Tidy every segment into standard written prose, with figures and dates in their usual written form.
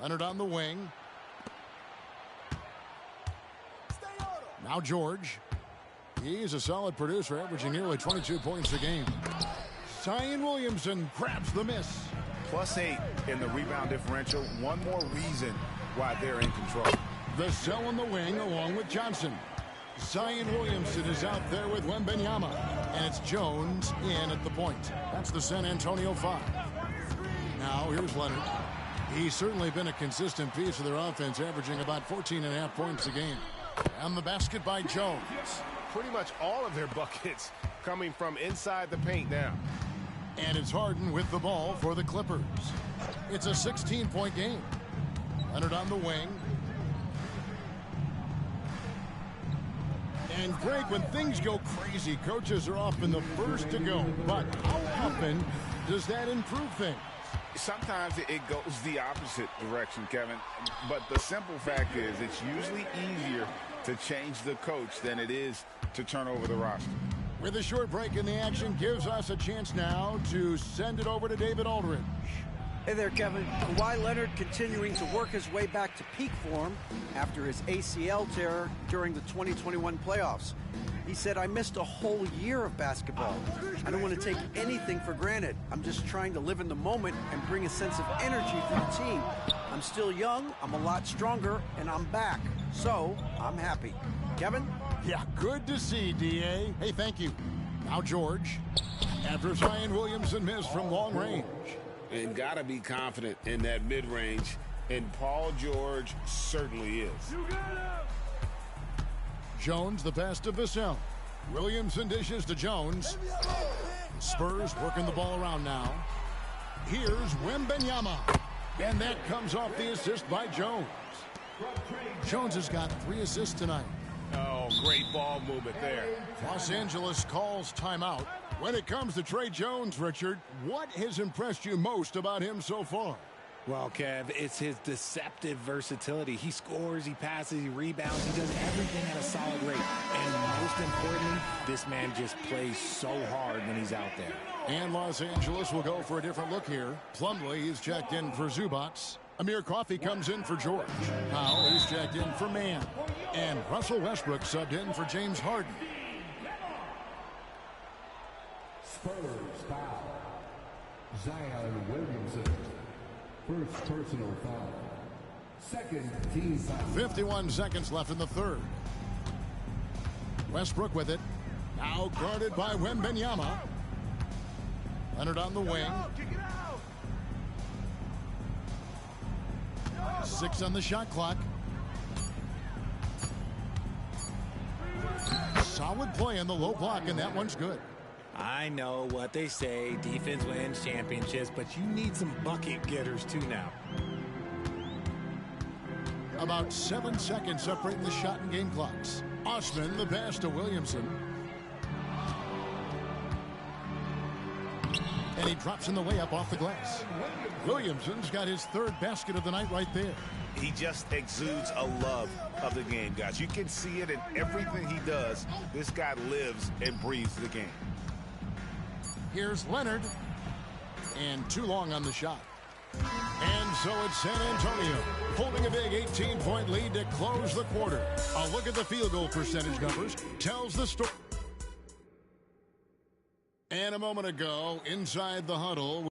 Leonard on the wing. Now George. He's a solid producer, averaging nearly 22 points a game. Zion Williamson grabs the miss. +8 in the rebound differential. One more reason why they're in control. The cell on the wing along with Johnson. Zion Williamson is out there with Wembenyama. And it's Jones in at the point. That's the San Antonio 5. Now here's Leonard. He's certainly been a consistent piece of their offense, averaging about 14.5 points a game. And the basket by Jones. Pretty much all of their buckets coming from inside the paint now. And it's Harden with the ball for the Clippers. It's a 16-point game. Leonard on the wing. And Greg, when things go crazy, coaches are often the first to go. But how often does that improve things? Sometimes it goes the opposite direction, Kevin. But the simple fact is it's usually easier to change the coach than it is to turn over the roster. With a short break in the action, gives us a chance now to send it over to David Aldridge. Hey there, Kevin. Kawhi Leonard continuing to work his way back to peak form after his ACL tear during the 2021 playoffs. He said, I missed a whole year of basketball. I don't want to take anything for granted. I'm just trying to live in the moment and bring a sense of energy for the team. I'm still young, I'm a lot stronger, and I'm back. So, I'm happy. Kevin? Yeah, good to see, D.A. Hey, thank you. Now George. After Zion Williamson missed from long range. And got to be confident in that mid-range. And Paul George certainly is. Jones, the pass to Vassell. Williamson dishes to Jones. Spurs working the ball around now. Here's Wembenyama. And that comes off the assist by Jones. Jones has got 3 assists tonight. Oh, great ball movement there. Los Angeles calls timeout. When it comes to Trey Jones, Richard, what has impressed you most about him so far? Well, Kev, it's his deceptive versatility. He scores, he passes, he rebounds, he does everything at a solid rate. And most importantly, this man just plays so hard when he's out there. And Los Angeles will go for a different look here. Plumlee is checked in for Zubats. Amir Coffey comes in for George. Powell is checked in for Mann. And Russell Westbrook subbed in for James Harden. Spurs foul. Zion Williamson. First personal foul. Second team foul. 51 seconds left in the third. Westbrook with it. Now guarded by Wembenyama. Leonard on the wing. 6 on the shot clock. Solid play on the low block, and that one's good. I know what they say, defense wins championships, but you need some bucket getters too now. About 7 seconds separating the shot and game clocks. Osman, the pass to Williamson. And he drops in the layup off the glass. Williamson's got his 3rd basket of the night right there. He just exudes a love of the game, guys. You can see it in everything he does. This guy lives and breathes the game. Here's Leonard. And too long on the shot. And so it's San Antonio holding a big 18-point lead to close the quarter. A look at the field goal percentage numbers tells the story. And a moment ago, inside the huddle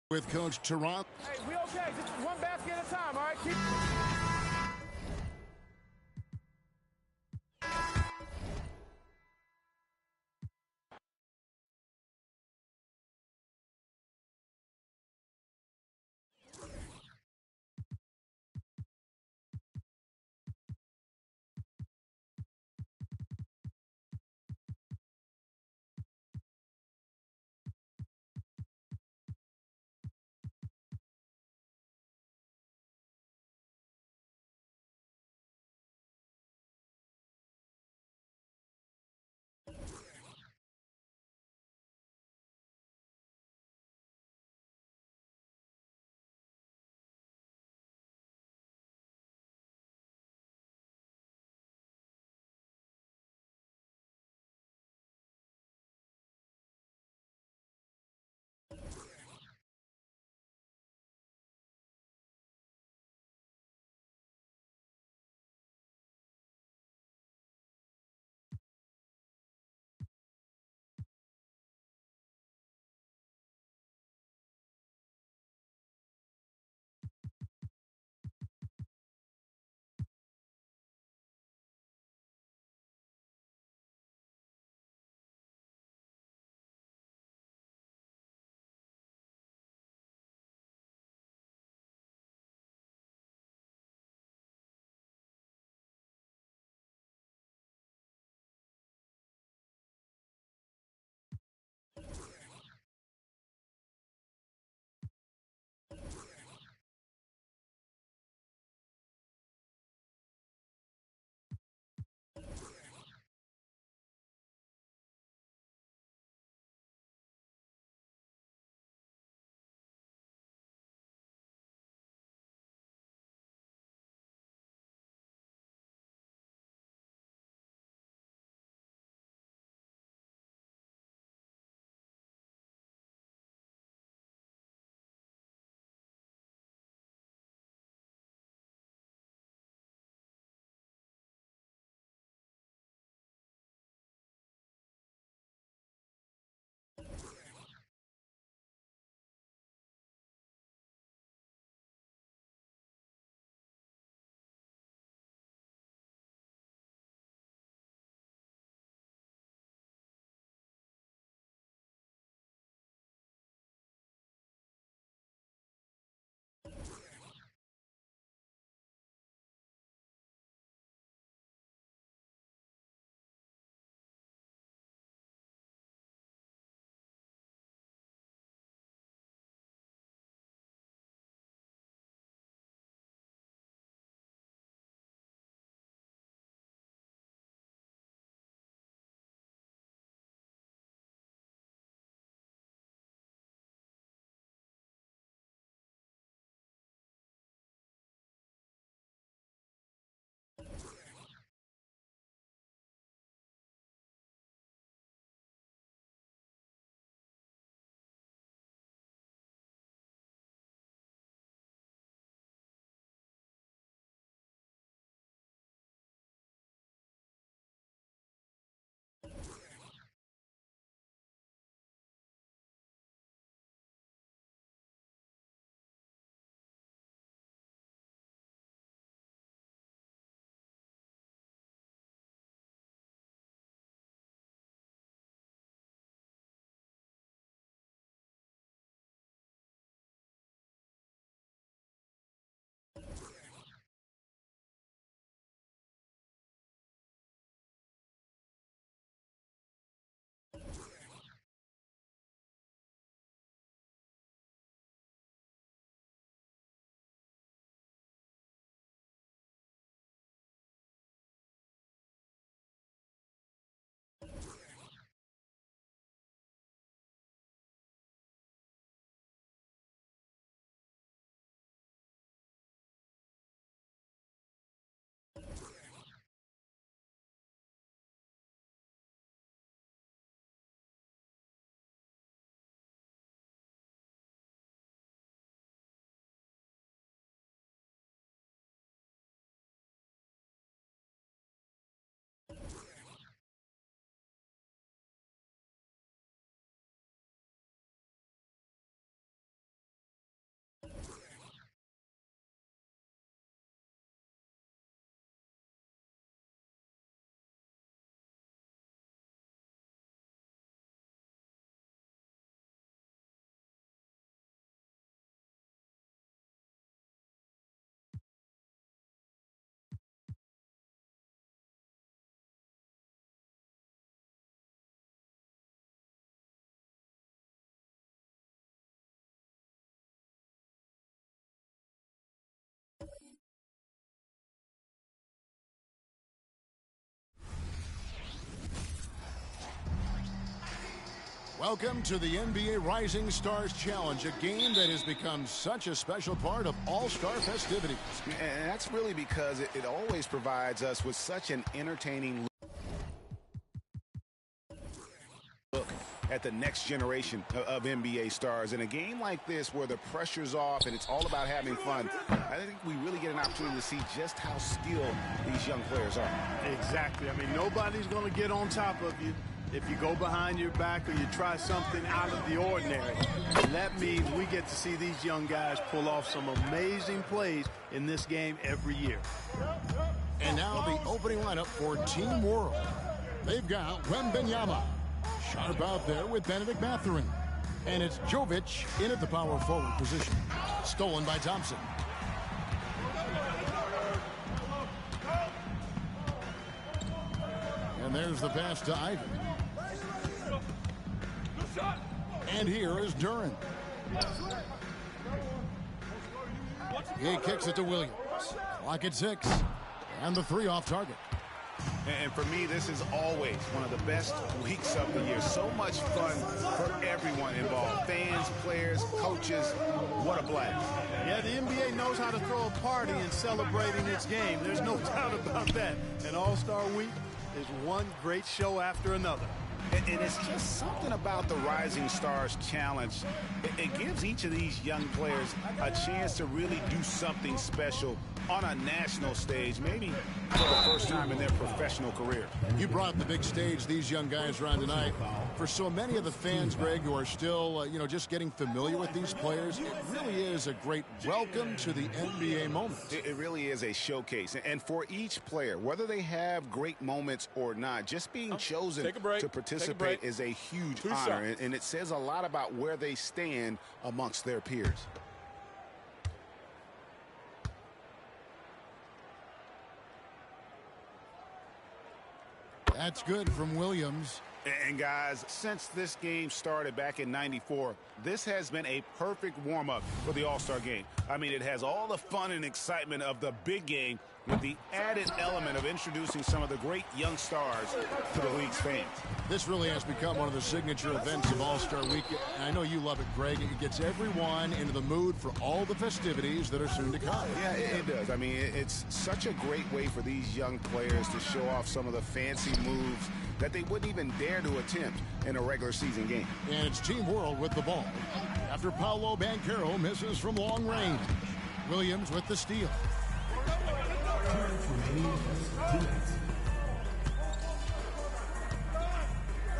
with Coach Toronto. Hey, we okay? Just one basket at a time, all right? Keep... Welcome to the NBA Rising Stars Challenge, a game that has become such a special part of all-star festivities. And that's really because it always provides us with such an entertaining look at the next generation of NBA stars. In a game like this where the pressure's off and it's all about having fun, I think we really get an opportunity to see just how skilled these young players are. Exactly. I mean, nobody's going to get on top of you if you go behind your back or you try something out of the ordinary. And that means we get to see these young guys pull off some amazing plays in this game every year. And now the opening lineup for Team World. They've got Wemby sharp out there with Benedict Mathurin. And it's Jovic in at the power forward position. Stolen by Thompson. And there's the pass to Ivan. And here is Duran. He kicks it to Williams. Clock at 6. And the 3 off target. And for me, this is always one of the best weeks of the year. So much fun for everyone involved. Fans, players, coaches. What a blast. Yeah, the NBA knows how to throw a party in celebrating its game. There's no doubt about that. And All-Star Week is one great show after another. And it's just something about the Rising Stars Challenge. It gives each of these young players a chance to really do something special on a national stage, maybe for the first time in their professional career. You brought the big stage these young guys are on tonight. For so many of the fans, Greg, who are still, just getting familiar with these players, it really is a great welcome to the NBA moment. It really is a showcase. And for each player, whether they have great moments or not, just being chosen to participate is a huge honor. And it says a lot about where they stand amongst their peers. That's good from Williams. And guys, since this game started back in '94, this has been a perfect warm-up for the All-Star game. I mean, it has all the fun and excitement of the big game with the added element of introducing some of the great young stars to the league's fans. This really has become one of the signature events of All-Star Week. And I know you love it, Greg. It gets everyone into the mood for all the festivities that are soon to come. Yeah, it does. I mean, it's such a great way for these young players to show off some of the fancy moves that they wouldn't even dare to attempt in a regular season game. And it's Team World with the ball after Paolo Banchero misses from long range. Williams with the steal.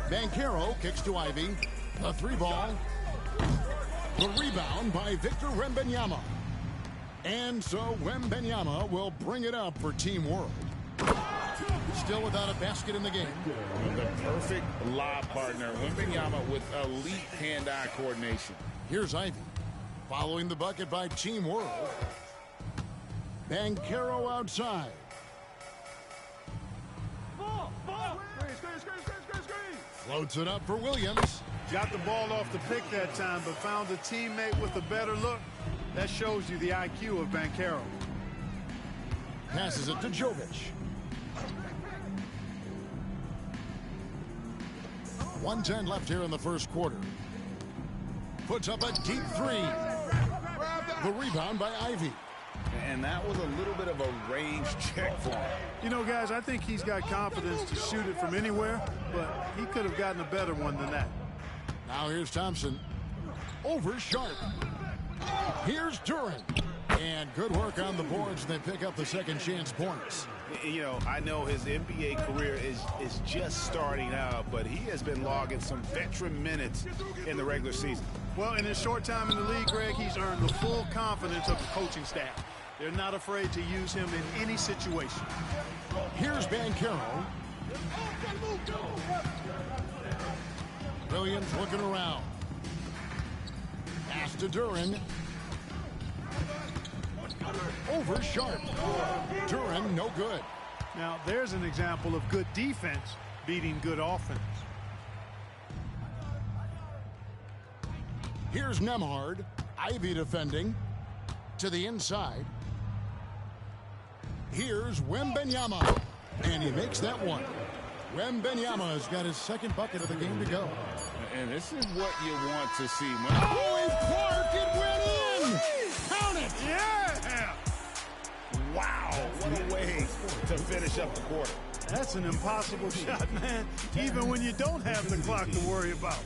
Banchero kicks to Ivy. The 3 ball. The rebound by Victor Wembanyama. And so Wembanyama will bring it up for Team World. Still without a basket in the game. The perfect lob partner. Wembanyama with elite hand-eye coordination. Here's Ivy. Following the bucket by Team World. Banchero outside. Floats it up for Williams. Got the ball off the pick that time, but found a teammate with a better look. That shows you the IQ of Banchero. Passes it to Jovic. 1:10 left here in the first quarter. Puts up a deep 3. The rebound by Ivy. And that was a little bit of a range check for him. You know, guys, I think he's got confidence to shoot it from anywhere, but he could have gotten a better one than that. Now here's Thompson. Over Sharp. Here's Duran. And good work on the boards. They pick up the second chance points. You know, I know his NBA career is just starting out, but he has been logging some veteran minutes in the regular season. Well, in his short time in the league, Greg, he's earned the full confidence of the coaching staff. They're not afraid to use him in any situation. Here's Banchero. Williams looking around. Pass to Duran. Over Sharp. Duran, no good. Now, there's an example of good defense beating good offense. Here's Nembhard. Ivy defending. To the inside. Here's Wembanyama. And he makes that one. Wembenyama's got his second bucket of the game to go. And this is what you want to see. Oh, and Clark, it went in! Count it! Yeah! Wow, what a way to finish up the quarter. That's an impossible shot, man, even when you don't have the clock to worry about.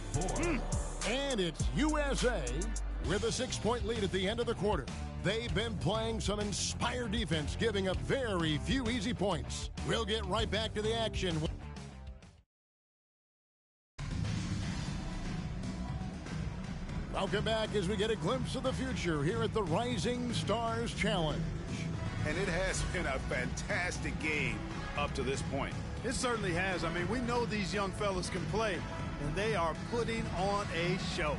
And it's USA with a 6-point lead at the end of the quarter. They've been playing some inspired defense, giving up very few easy points. We'll get right back to the action. Welcome back as we get a glimpse of the future here at the Rising Stars Challenge. And it has been a fantastic game up to this point. It certainly has. I mean, we know these young fellas can play, and they are putting on a show.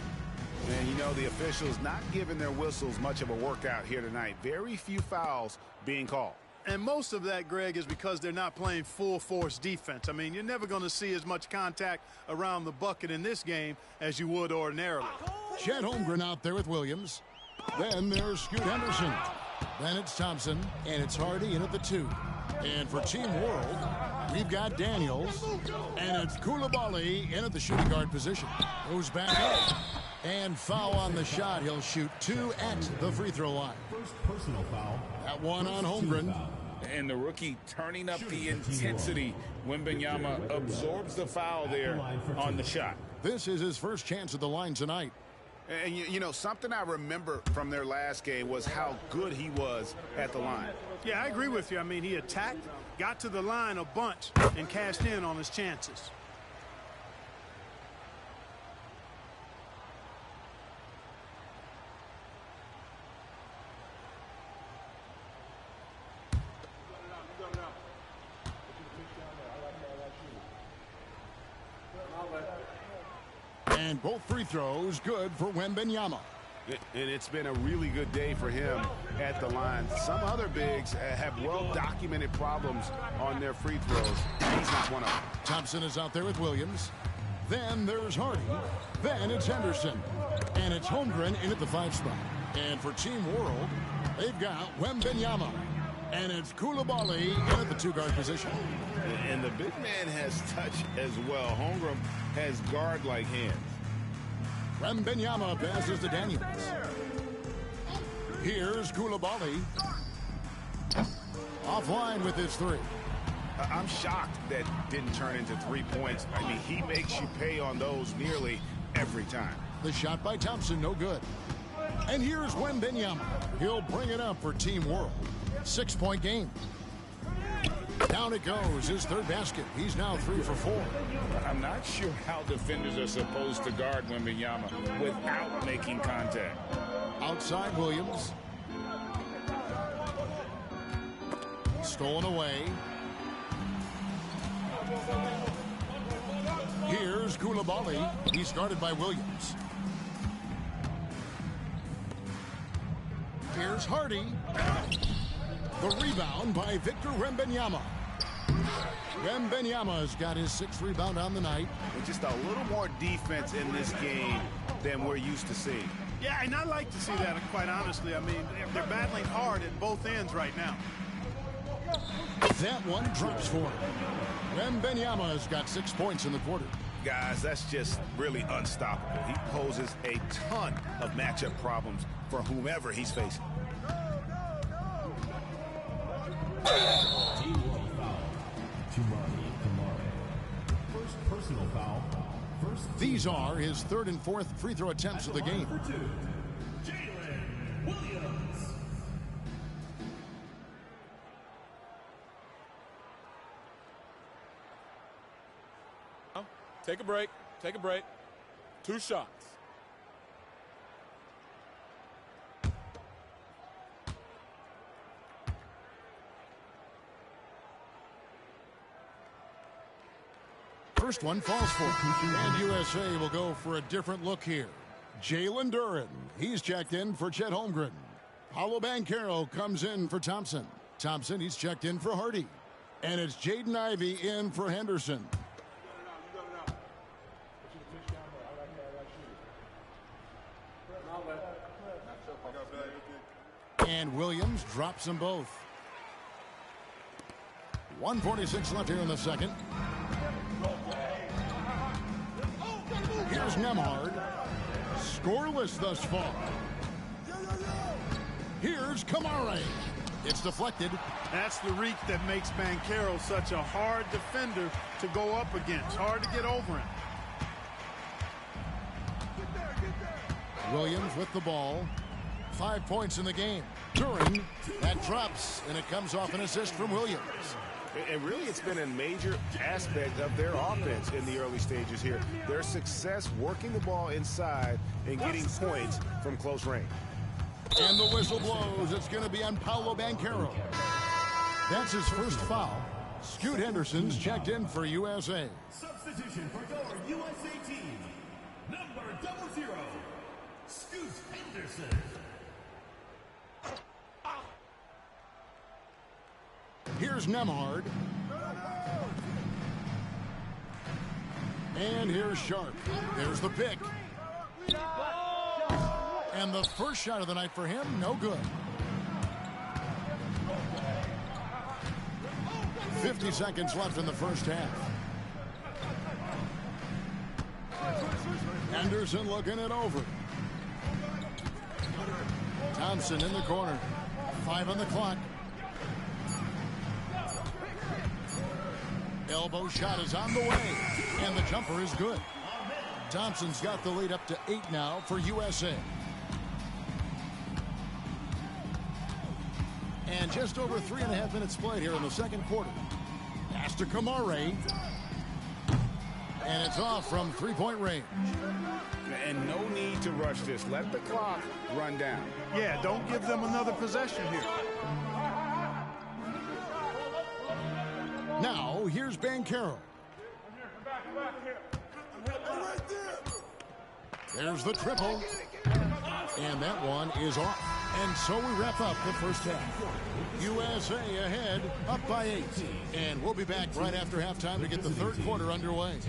And you know, the officials not giving their whistles much of a workout here tonight. Very few fouls being called. And most of that, Greg, is because they're not playing full-force defense. I mean, you're never going to see as much contact around the bucket in this game as you would ordinarily. Chet Holmgren out there with Williams. Then there's Scoot Henderson. Then it's Thompson, and it's Hardy in at the 2. And for Team World, we've got Daniels, and it's Koulibaly in at the shooting guard position. Goes back up, and foul on the shot. He'll shoot 2 at the free throw line. First personal foul. That one on Holmgren. And the rookie turning up the intensity. Wembenyama absorbs the foul there on the shot. This is his first chance at the line tonight. And you know, something I remember from their last game was how good he was at the line. Yeah, I agree with you. I mean, he attacked, got to the line a bunch, and cashed in on his chances. And both free throws good for Wembenyama. And it's been a really good day for him at the line. Some other bigs have well-documented problems on their free throws. He's not one of them. Thompson is out there with Williams. Then there's Hardy. Then it's Henderson. And it's Holmgren in at the 5 spot. And for Team World, they've got Wembenyama. And it's Koulibaly in at the 2-guard position. And the big man has touch as well. Holmgren has guard-like hands. Wembenyama passes to Daniels. Here's Koulibaly. Offline with his 3. I'm shocked that didn't turn into 3 points. I mean, he makes you pay on those nearly every time. The shot by Thompson, no good. And here's Wembenyama. He'll bring it up for Team World. 6-point game. Down it goes, his 3rd basket. He's now 3 for 4. I'm not sure how defenders are supposed to guard Wembenyama without making contact. Outside Williams. Stolen away. Here's Koulibaly. He's guarded by Williams. Here's Hardy. The rebound by Victor Wembenyama. Wembenyama's got his 6th rebound on the night. With just a little more defense in this game than we're used to seeing. Yeah, and I like to see that, quite honestly. I mean, they're battling hard at both ends right now. That one drops for him. Wembenyama's got 6 points in the quarter. Guys, that's just really unstoppable. He poses a ton of matchup problems for whomever he's facing. First personal foul. These are his 3rd and 4th free throw attempts of the game. Take a break. Take a break. 2 shots. First one falls for him. And USA will go for a different look here. Jalen Duren, he's checked in for Chet Holmgren. Paolo Banchero comes in for Thompson. Thompson, he's checked in for Hardy. And it's Jaden Ivey in for Henderson. And Williams drops them both. 1:46 left here in the second. Here's Nemhard. Scoreless thus far. Here's Kamare. It's deflected. That's the reach that makes Banchero such a hard defender to go up against. Hard to get over him. Williams with the ball. 5 points in the game. During, that drops, and it comes off an assist from Williams. And really, it's been a major aspect of their offense in the early stages here. Their success working the ball inside and getting points from close range. And the whistle blows. It's going to be on Paolo Banchero. That's his first foul. Scoot Henderson's checked in for USA. Substitution for your USA team. Number 00, Scoot Henderson. Here's Nemhard. And here's Sharp. There's the pick. And the first shot of the night for him, no good. 50 seconds left in the first half. Henderson looking it over. Thompson in the corner. 5 on the clock. Elbow shot is on the way. And the jumper is good. Thompson's got the lead up to 8 now for USA. And just over 3.5 minutes played here in the second quarter. Pass to Kamare. And it's off from 3-point range. And no need to rush this. Let the clock run down. Yeah, don't give them another possession here. Now, here's Banchero. There's the triple. And that one is off. And so we wrap up the first half. USA ahead, up by 8. And we'll be back right after halftime to get the third quarter underway.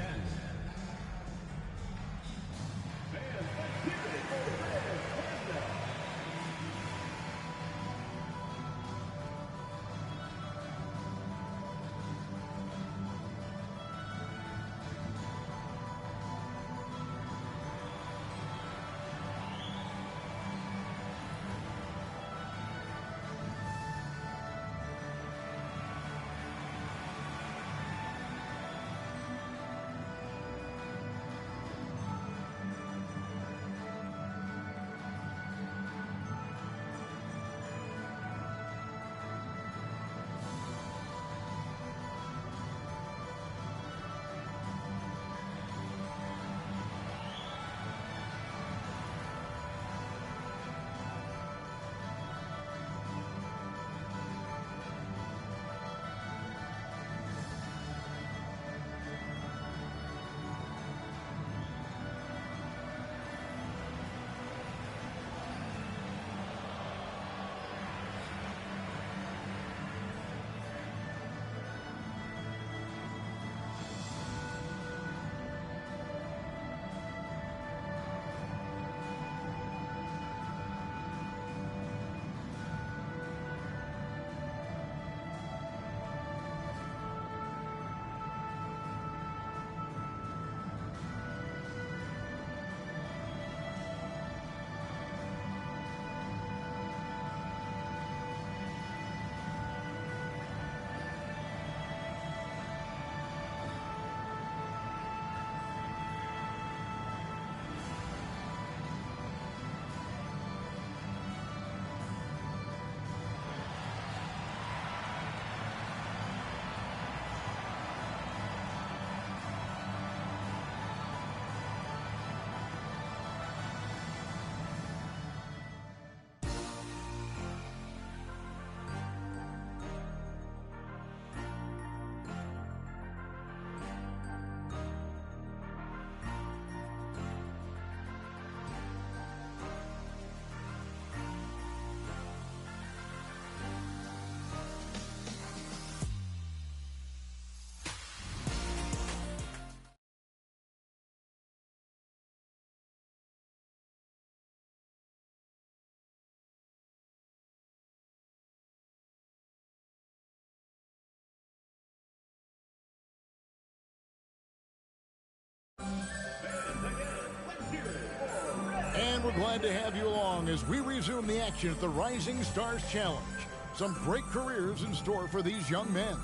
Glad to have you along as we resume the action at the Rising Stars Challenge. Some great careers in store for these young men.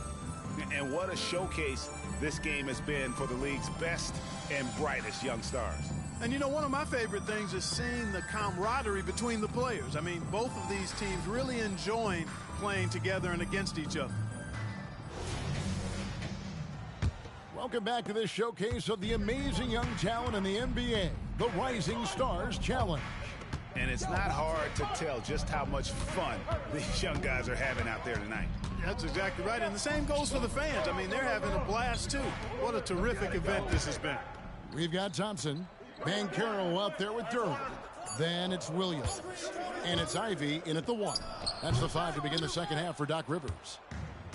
And what a showcase this game has been for the league's best and brightest young stars. And you know, one of my favorite things is seeing the camaraderie between the players. I mean, both of these teams really enjoying playing together and against each other. Welcome back to this showcase of the amazing young talent in the NBA, the Rising Stars Challenge. And it's not hard to tell just how much fun these young guys are having out there tonight. That's exactly right. And the same goes for the fans. I mean, they're having a blast, too. What a terrific event this has been. We've got Thompson, Bancaro out there with Durham. Then it's Williams. And it's Ivy in at the 1. That's the 5 to begin the second half for Doc Rivers.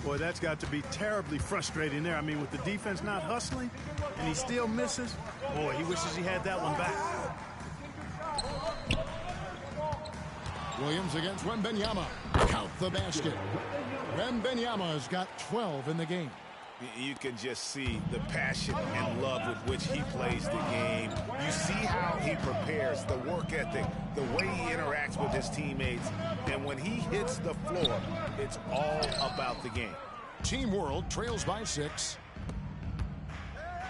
Boy, that's got to be terribly frustrating there. I mean, with the defense not hustling, and he still misses. Boy, he wishes he had that one back. Williams against Wembenyama. Count the basket. Wembenyama's got 12 in the game. You can just see the passion and love with which he plays the game. You see how he prepares, the work ethic, the way he interacts with his teammates. And when he hits the floor, it's all about the game. Team World trails by 6.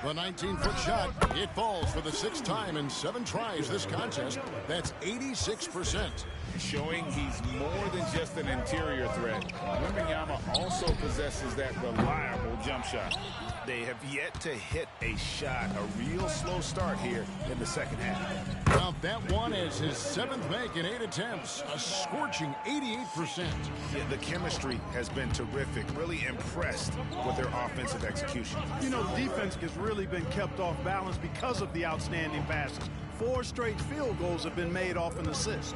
The 19-foot shot, it falls for the 6th time in 7 tries this contest. That's 86%. Showing he's more than just an interior threat. Wembenyama also possesses that reliable jump shot. They have yet to hit a shot, a real slow start here in the second half. Now that one is his 7th make in 8 attempts, a scorching 88%. Yeah, the chemistry has been terrific, really impressed with their offensive execution. You know, the defense has really been kept off balance because of the outstanding passes. 4 straight field goals have been made off an assist.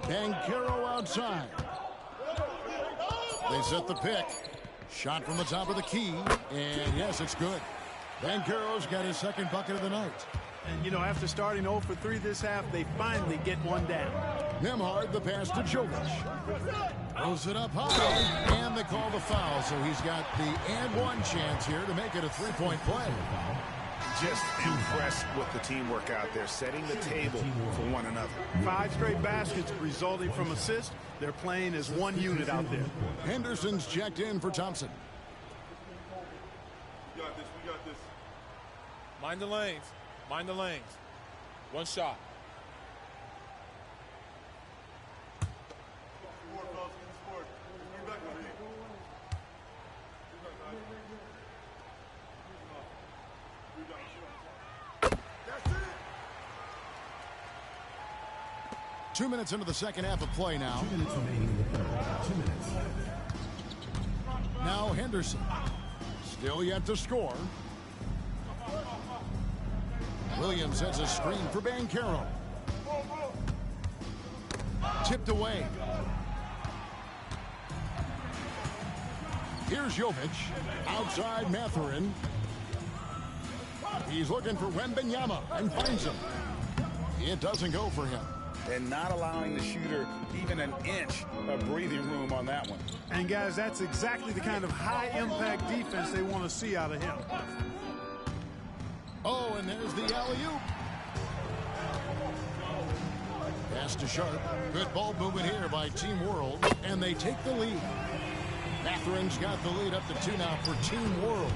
Bancaro outside. They set the pick. Shot from the top of the key. And yes, it's good. Bancaro's got his 2nd bucket of the night. And, you know, after starting 0 for 3 this half, they finally get one down. Nemhard, the pass to Jovic. Throws it up high. And they call the foul. So he's got the and one chance here to make it a 3-point play. Just impressed with the teamwork out there, setting the table for one another. 5 straight baskets resulting from assists. They're playing as one unit out there. Henderson's checked in for Thompson. We got this. Mind the lanes. Mind the lanes. One shot. Two minutes into the second half of play now. 2 minutes remaining in the third. 2 minutes. Now Henderson. Still yet to score. Williams sets a screen for Bancaro. Tipped away. Here's Jovic. Outside Mathurin. He's looking for Wembenyama and finds him. It doesn't go for him. And not allowing the shooter even an inch of breathing room on that one. And, guys, that's exactly the kind of high-impact defense they want to see out of him. Oh, and there's the alley-oop. Pass to Sharp. Good ball movement here by Team World. And they take the lead. Mathurin's got the lead up to 2 now for Team World.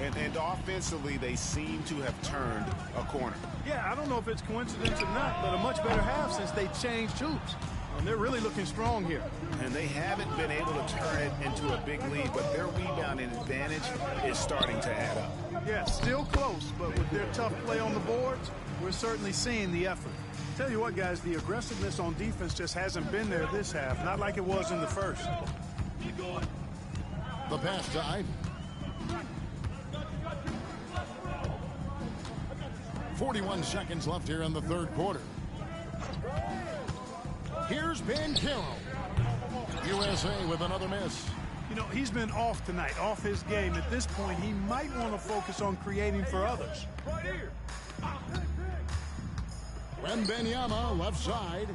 And offensively, they seem to have turned a corner. Yeah, I don't know if it's coincidence or not, but a much better half since they changed hoops. And they're really looking strong here. And they haven't been able to turn it into a big lead, but their rebounding advantage is starting to add up. Yeah, still close, but with their tough play on the boards, we're certainly seeing the effort. Tell you what, guys, the aggressiveness on defense just hasn't been there this half, not like it was in the first. The pass to Ivy. 41 seconds left here in the third quarter. Here's Bancaro. USA with another miss. You know, he's been off tonight, off his game. At this point, he might want to focus on creating for others. Wembenyama left side.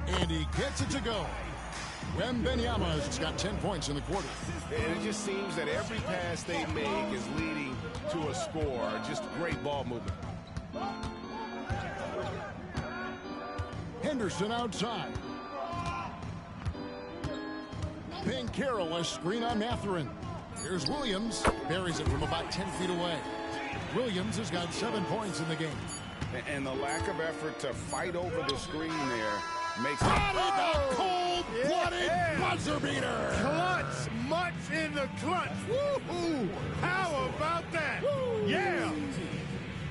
And he gets it to go. Wembenyama's got 10 points in the quarter. And it just seems that every pass they make is leading to a score. Just great ball movement. Henderson outside. Carroll, a screen on Mathurin. Here's Williams. Buries it from about 10 feet away. Williams has got 7 points in the game. And the lack of effort to fight over the screen there makes it. The cold-blooded buzzer beater. Clutch, much in the clutch. Woo-hoo! How about that? Woo. Yeah!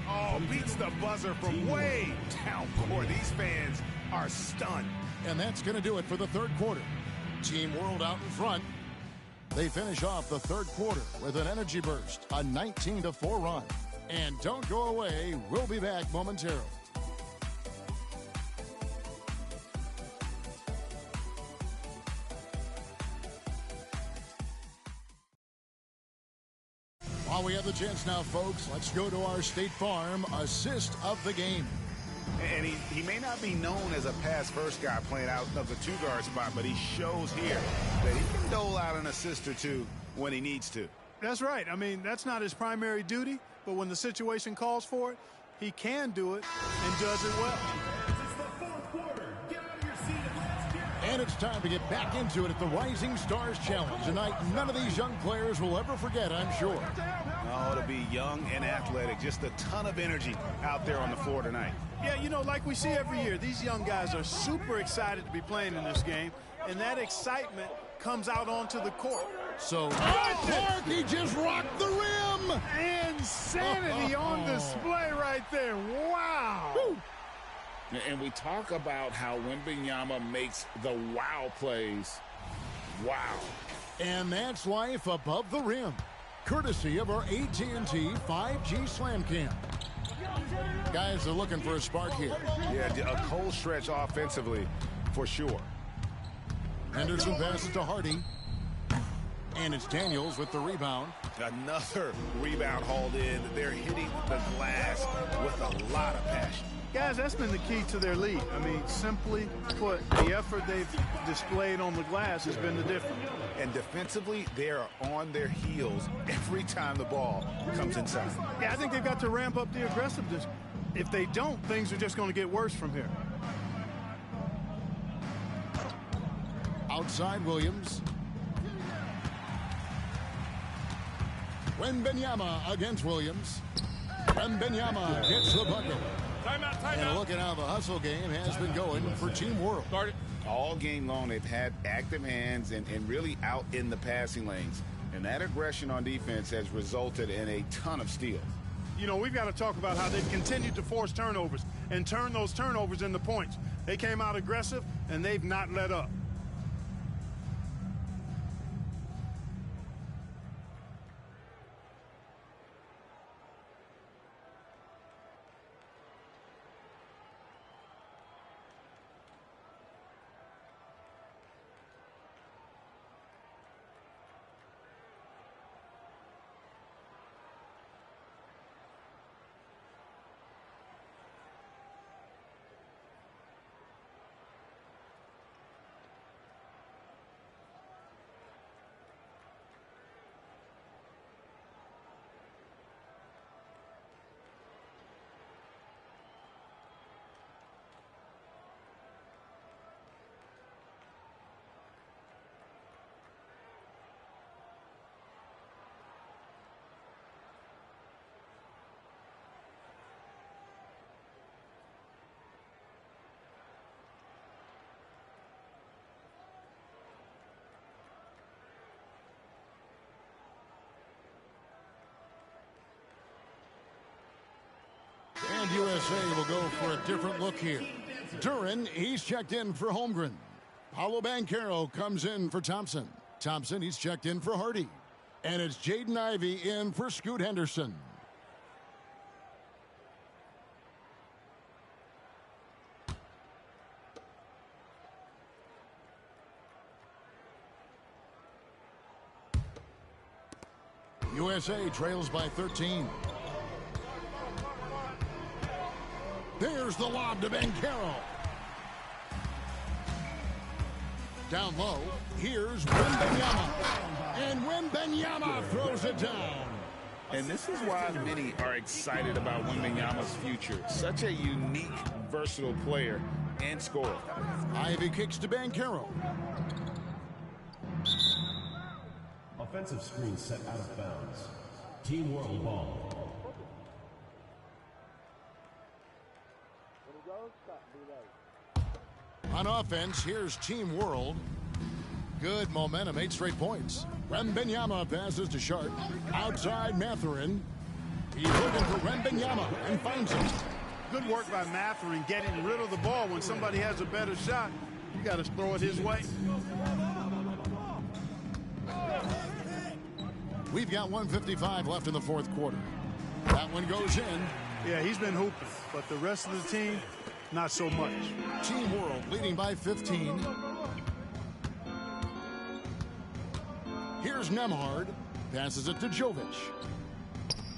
Oh, beats the buzzer from way down court. These fans are stunned. And that's going to do it for the third quarter. Team World out in front. They finish off the third quarter with an energy burst, a 19-4 run. And don't go away. We'll be back momentarily. While we have the chance now, folks, let's go to our State Farm assist of the game. And he may not be known as a pass-first guy playing out of the two-guard spot, but he shows here that he can dole out an assist or two when he needs to. That's right. I mean, that's not his primary duty, but when the situation calls for it, he can do it and does it well. And it's time to get back into it at the Rising Stars Challenge. A night none of these young players will ever forget, I'm sure. Oh, to be young and athletic, just a ton of energy out there on the floor tonight. Yeah, you know, like we see every year, these young guys are super excited to be playing in this game, and that excitement comes out onto the court. So, Clark, he just rocked the rim! Insanity on display right there. Wow! Woo. And we talk about how Wembenyama makes the wow plays. Wow. And that's life above the rim. Courtesy of our AT&T 5G Slam Cam. Guys are looking for a spark here. Yeah, a cold stretch offensively for sure. Henderson passes to Hardy. And it's Daniels with the rebound. Another rebound hauled in. They're hitting the glass with a lot of passion. Guys, that's been the key to their lead. I mean, simply put, the effort they've displayed on the glass has been the difference. And defensively, they're on their heels every time the ball comes inside. Yeah, I think they've got to ramp up the aggressiveness. If they don't, things are just going to get worse from here. Outside Williams. Wembenyama against Williams. Wembenyama gets the bucket. Timeout, timeout. And look at how the hustle game has been going for Team World. Start it. All game long, they've had active hands and really out in the passing lanes. And that aggression on defense has resulted in a ton of steals. You know, we've got to talk about how they've continued to force turnovers and turn those turnovers into points. They came out aggressive, and they've not let up. And USA will go for a different look here. Duran, he's checked in for Holmgren. Paolo Banchero comes in for Thompson. Thompson, he's checked in for Hardy. And it's Jaden Ivey in for Scoot Henderson. USA trails by 13. There's the lob to Banchero. Down low, here's Wembenyama. And Wembenyama throws it down. And this is why many are excited about Wembenyama's future. Such a unique, versatile player and scorer. Ivy kicks to Banchero. Offensive screen set out of bounds. Team World ball. On offense, here's Team World. Good momentum, 8 straight points. Wembenyama passes to Sharp. Outside Mathurin. He's looking for Wembenyama and finds him. Good work by Mathurin getting rid of the ball. When somebody has a better shot, you got to throw it his way. We've got 1:55 left in the fourth quarter. That one goes in. Yeah, he's been hooping, but the rest of the team, not so much. Team World leading by 15. Here's Nemhard. Passes it to Jovic.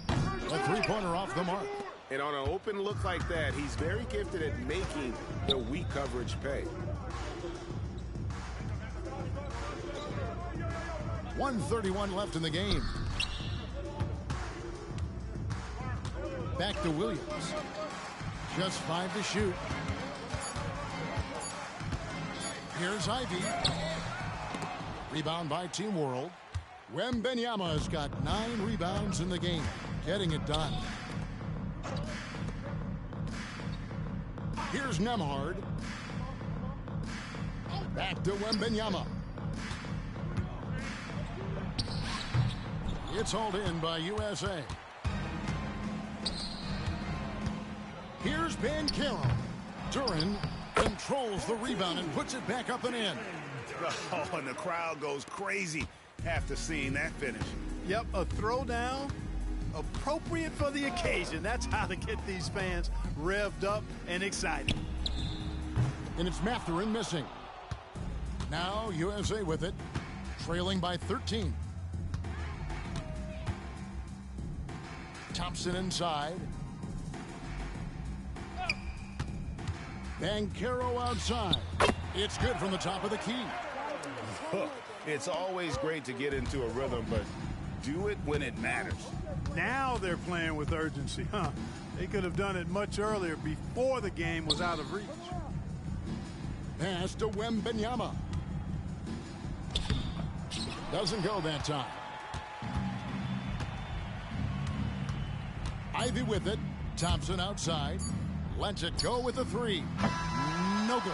A three-pointer off the mark. And on an open look like that, he's very gifted at making the weak coverage pay. 1:31 left in the game. Back to Williams. Just 5 to shoot. Here's Ivy. Rebound by Team World. Wembenyama has got 9 rebounds in the game. Getting it done. Here's Nemhard. Back to Wembenyama. It's hauled in by USA. Here's Banchero. Duran controls the rebound and puts it back up and in. Oh, and the crowd goes crazy after seeing that finish. Yep, a throwdown appropriate for the occasion. That's how to get these fans revved up and excited. And it's Mathurin missing. Now USA with it, trailing by 13. Thompson inside. Banchero outside. It's good from the top of the key. It's always great to get into a rhythm, but do it when it matters. Now they're playing with urgency, huh? They could have done it much earlier before the game was out of reach. Pass to Wembenyama. Doesn't go that time. Ivy with it. Thompson outside. Lets it go with a 3. No good.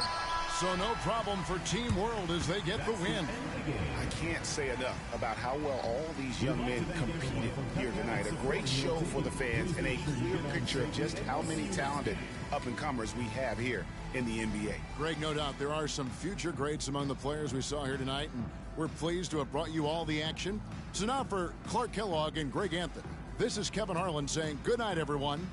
So no problem for Team World as they get the win. I can't say enough about how well all these young men competed here tonight. A great show for the fans and a clear picture of just how many talented up-and-comers we have here in the NBA. Greg, no doubt there are some future greats among the players we saw here tonight, and we're pleased to have brought you all the action. So now for Clark Kellogg and Greg Anthony, this is Kevin Harlan saying good night, everyone.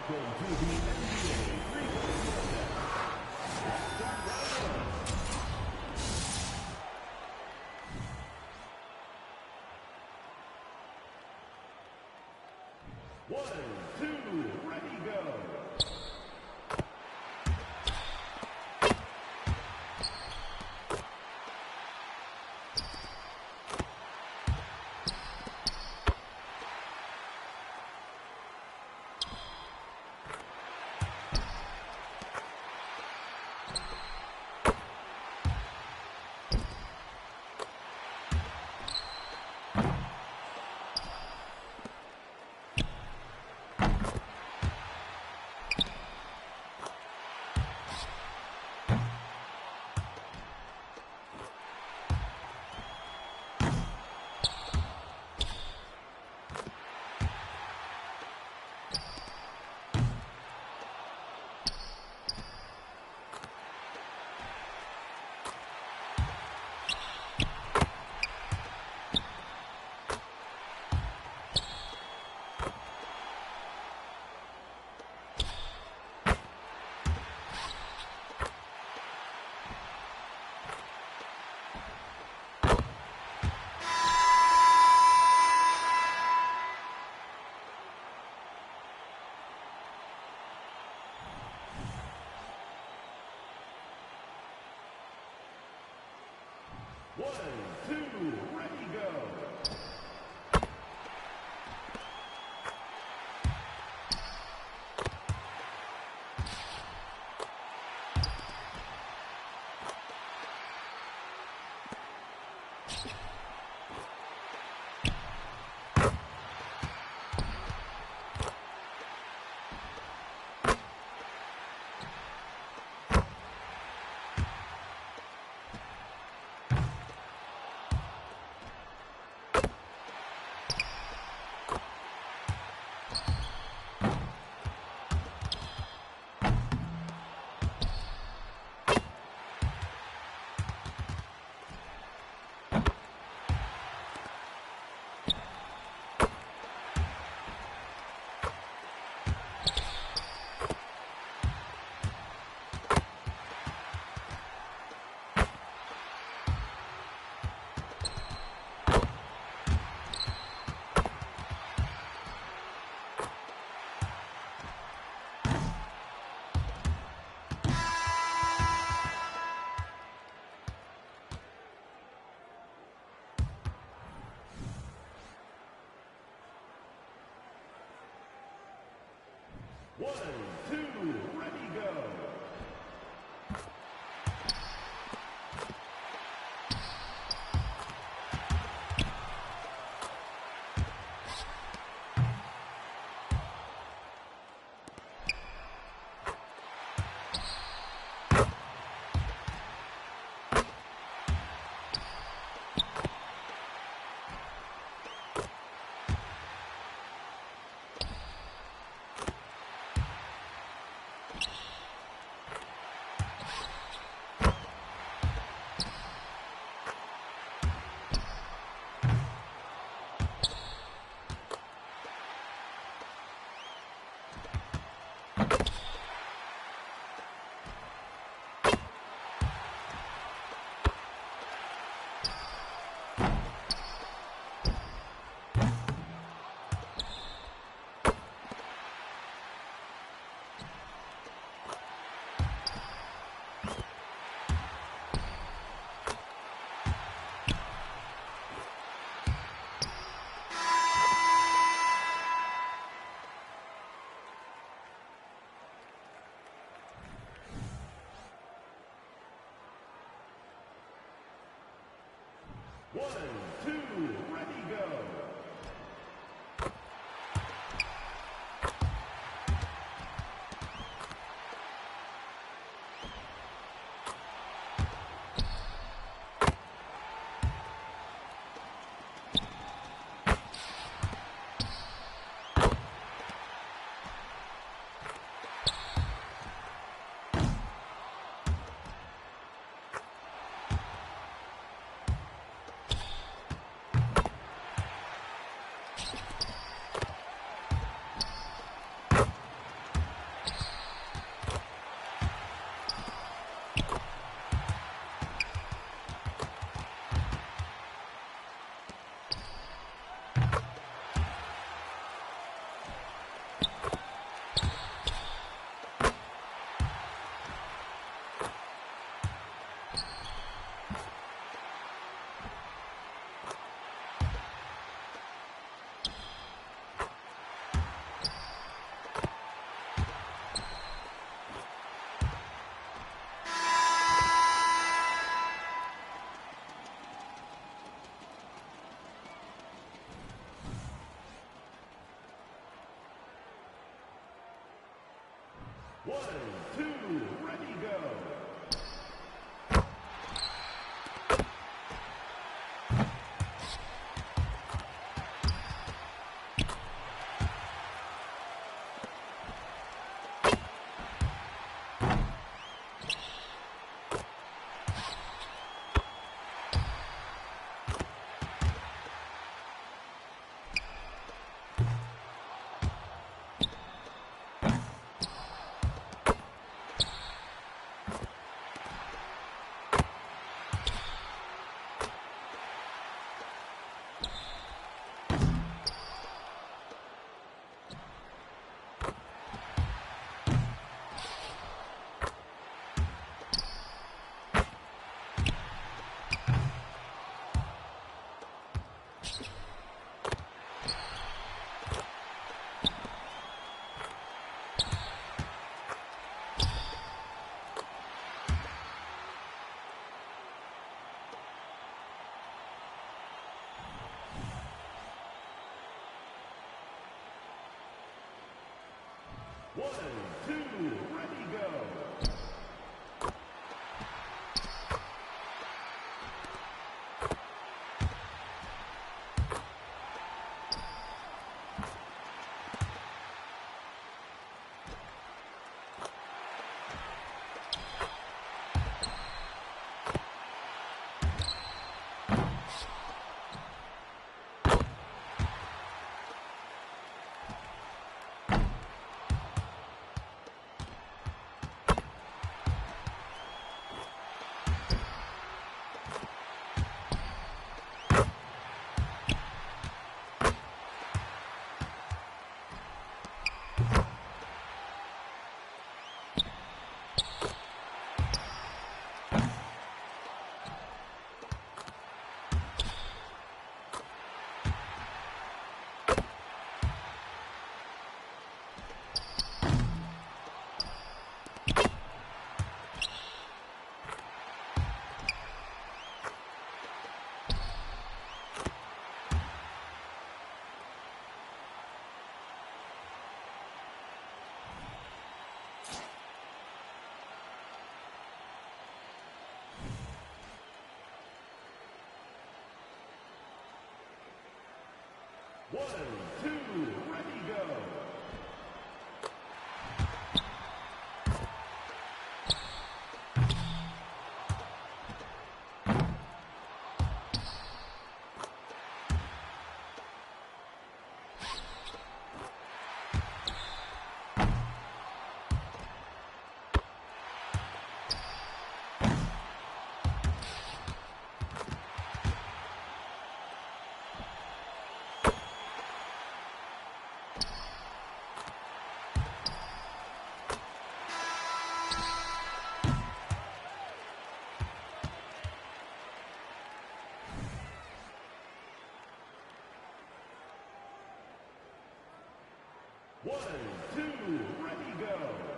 1, 2, ready, go. One, two, ready, go. One, two, ready, go. 1, 2, ready, go. One, two, ready, go. One, two, ready, go. One, two, ready, go.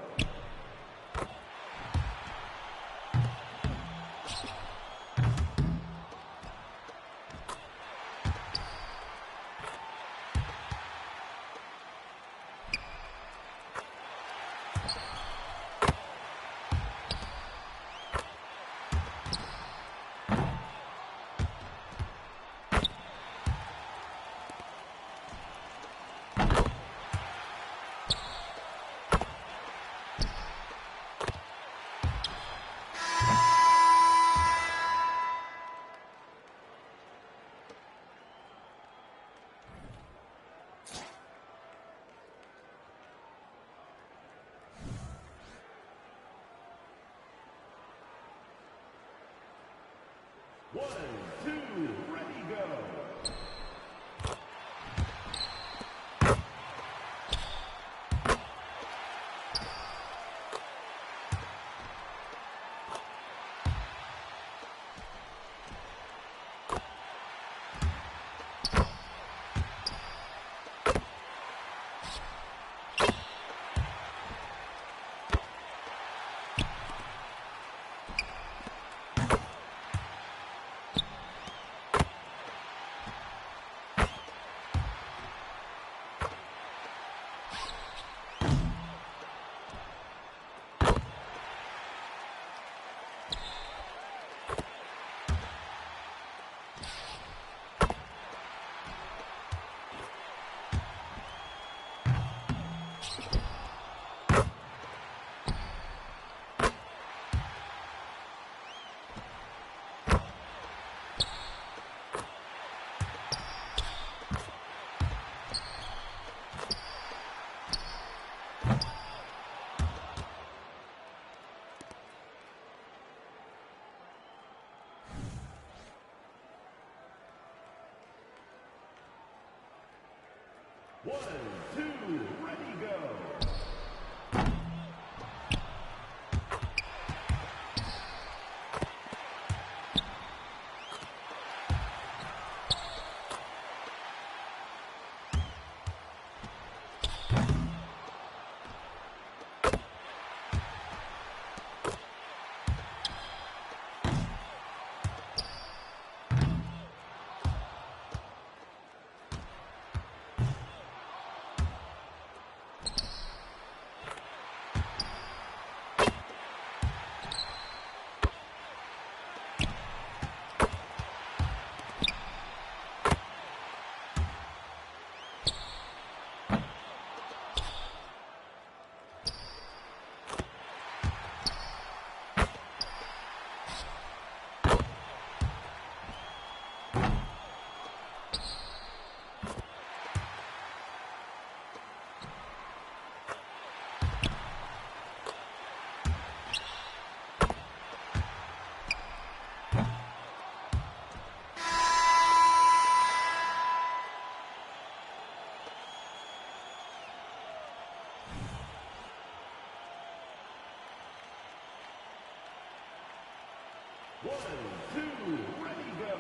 One, two, ready, go. 1, 2, ready, go. One, two, ready, go.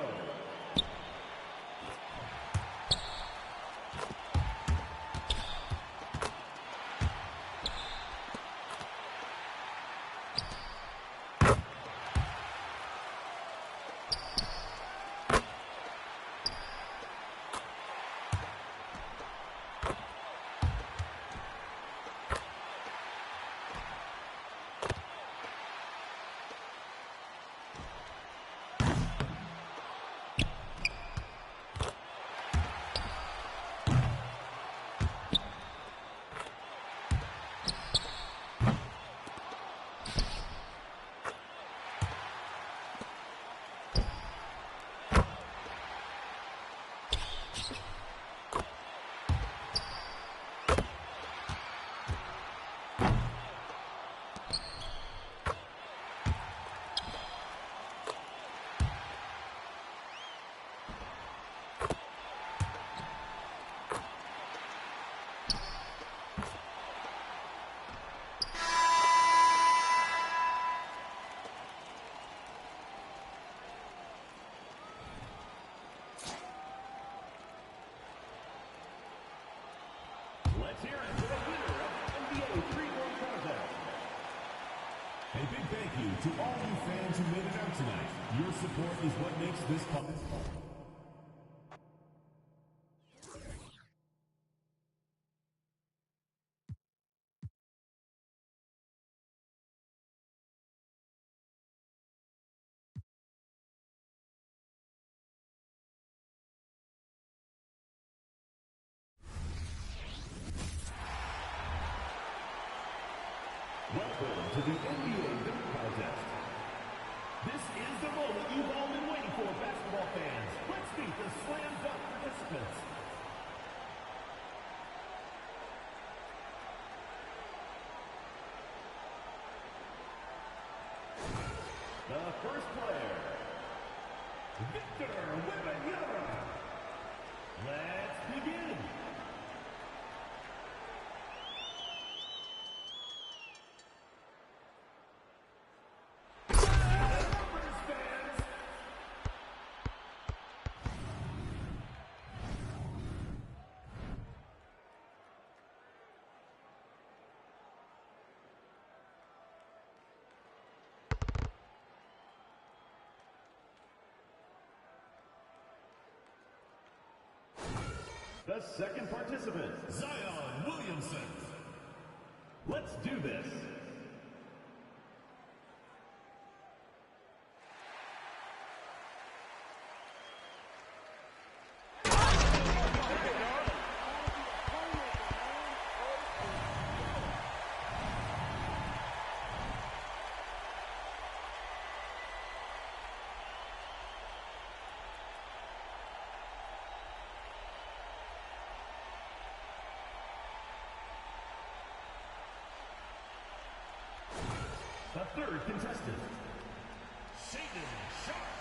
Let's hear it for the winner of the NBA three-point contest. A big thank you to all you fans who made it out tonight. Your support is what makes this possible. Welcome to the NBA dunk contest. This is the moment you've all been waiting for, basketball fans. Let's meet the slam dunk participants. The first player, Victor wemby. Let's begin. The second participant, Zion Williamson. Let's do this. The third contestant, Shaden Sharp.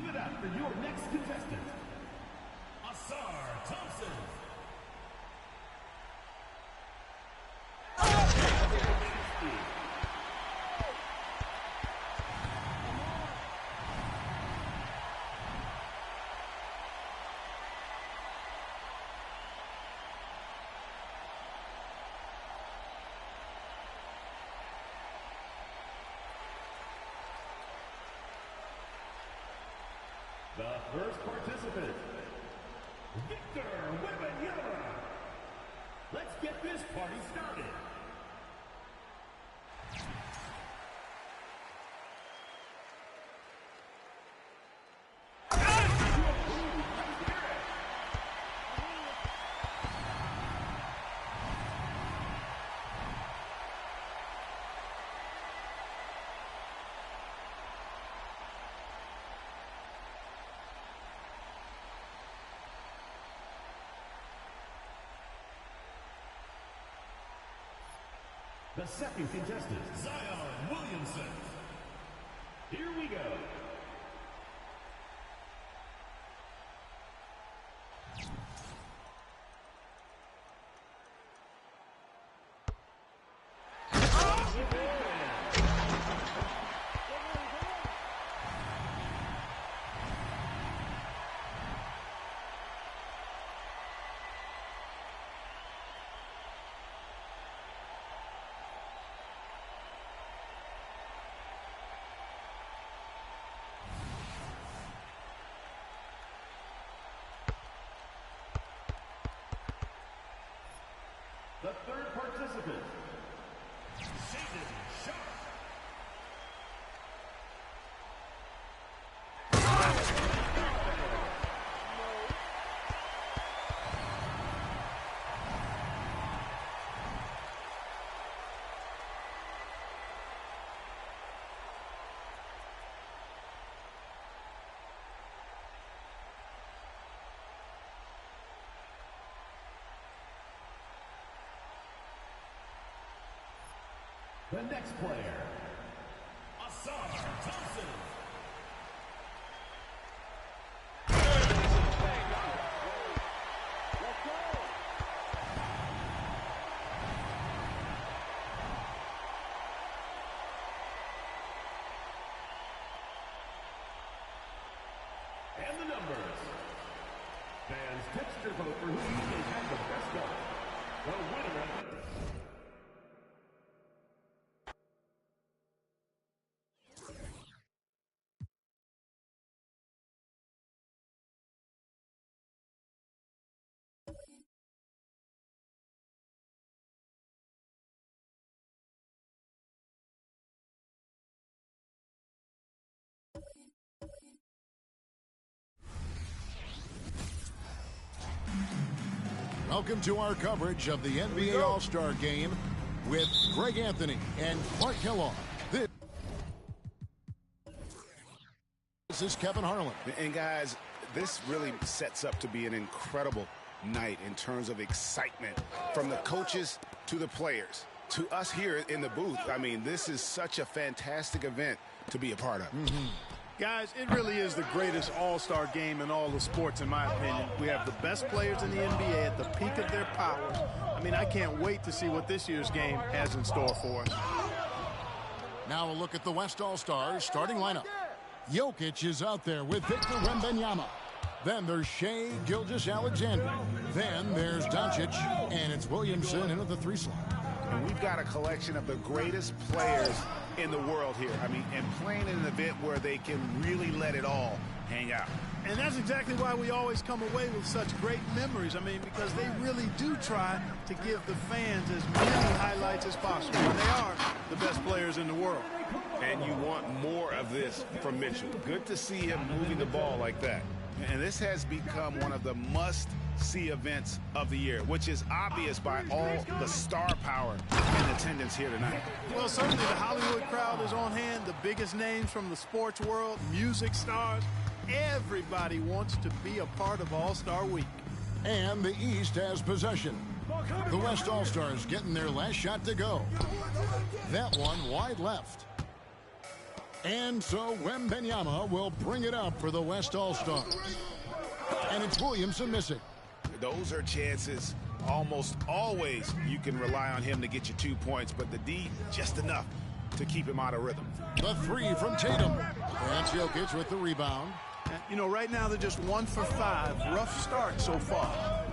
Give it up for your next contestant, Asar Thompson. The first participant, Victor Wembanyama. Let's get this party started. The second contestant, Zion Williamson. Here we go. The third participant, Shaden Sharp. The next player, Asar Thompson. And the numbers. Fans text your vote for who you think had the best dunk. The winner of the Welcome to our coverage of the NBA All-Star Game with Greg Anthony and Clark Kellogg. This is Kevin Harlan. And guys, this really sets up to be an incredible night in terms of excitement from the coaches to the players to us here in the booth. I mean, this is such a fantastic event to be a part of. Guys, it really is the greatest all-star game in all the sports, in my opinion. We have the best players in the NBA at the peak of their powers. I mean, I can't wait to see what this year's game has in store for us. Now a look at the West All-Stars starting lineup. Jokic is out there with Victor Wembanyama. Then there's Shai Gilgeous-Alexander. Then there's Doncic, and it's Williamson in at the 3 slot. And we've got a collection of the greatest players in the world here. I mean, and playing in an event where they can really let it all hang out. And that's exactly why we always come away with such great memories. I mean, because they really do try to give the fans as many highlights as possible. And they are the best players in the world. And you want more of this from Mitchell. Good to see him moving the ball like that. And this has become one of the must-see events of the year, which is obvious by all the star power in attendance here tonight. Well, certainly the Hollywood crowd is on hand, the biggest names from the sports world, music stars. Everybody wants to be a part of All-Star Week. And the East has possession. The West All-Stars getting their last shot to go. That one wide left. And so Wembenyama will bring it up for the West All-Stars. And it's Williamson missing. Those are chances. Almost always you can rely on him to get you 2 points, but the D just enough to keep him out of rhythm. The three from Tatum. That's Jokic with the rebound. You know, right now they're just 1 for 5. Rough start so far.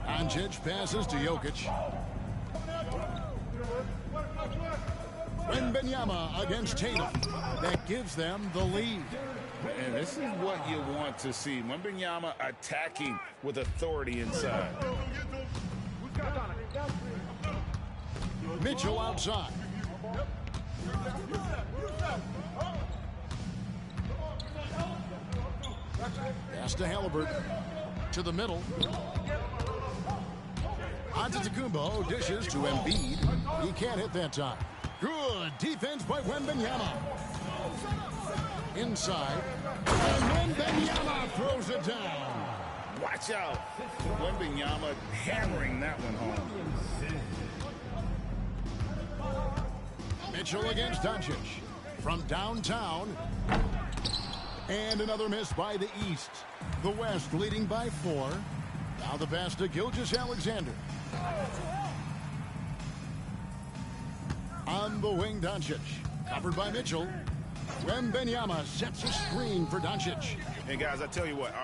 Doncic passes to Jokic. Wembenyama against Tatum. That gives them the lead. And this is what you want to see. Wembenyama attacking with authority inside. Mitchell outside. Pass to Halliburton. To the middle. Antetokounmpo dishes to Embiid. He can't hit that time. Good defense by Wembenyama. Inside. And Wembenyama throws it down. Watch out. Wembenyama hammering that one home. Mitchell against Doncic. From downtown. And another miss by the East. The West leading by 4. Now the pass to Gilgeous-Alexander. On the wing, Doncic. Covered by Mitchell. Wembenyama sets a screen for Doncic. And guys, I tell you what,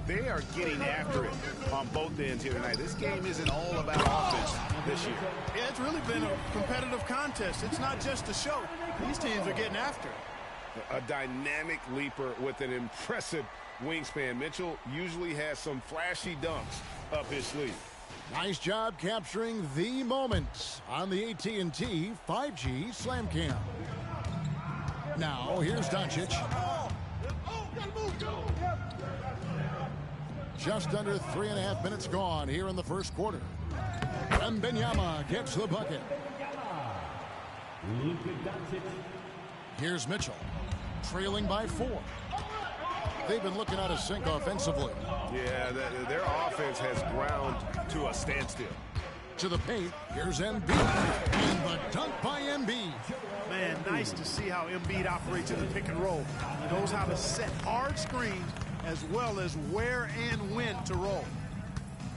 they are getting after it on both ends here tonight. This game isn't all about offense this year. Yeah, it's really been a competitive contest. It's not just a show. These teams are getting after it. A dynamic leaper with an impressive wingspan. Mitchell usually has some flashy dunks up his sleeve. Nice job capturing the moments on the AT&T 5G Slam Cam. Now, here's Doncic. Just under 3.5 minutes gone here in the first quarter. Wembenyama gets the bucket. Here's Mitchell, trailing by 4. They've been looking out of sync offensively. Yeah, their offense has ground to a standstill. To the paint, here's Embiid. And the dunk by Embiid. Man, nice to see how Embiid operates in the pick and roll. He knows how to set hard screens as well as where and when to roll.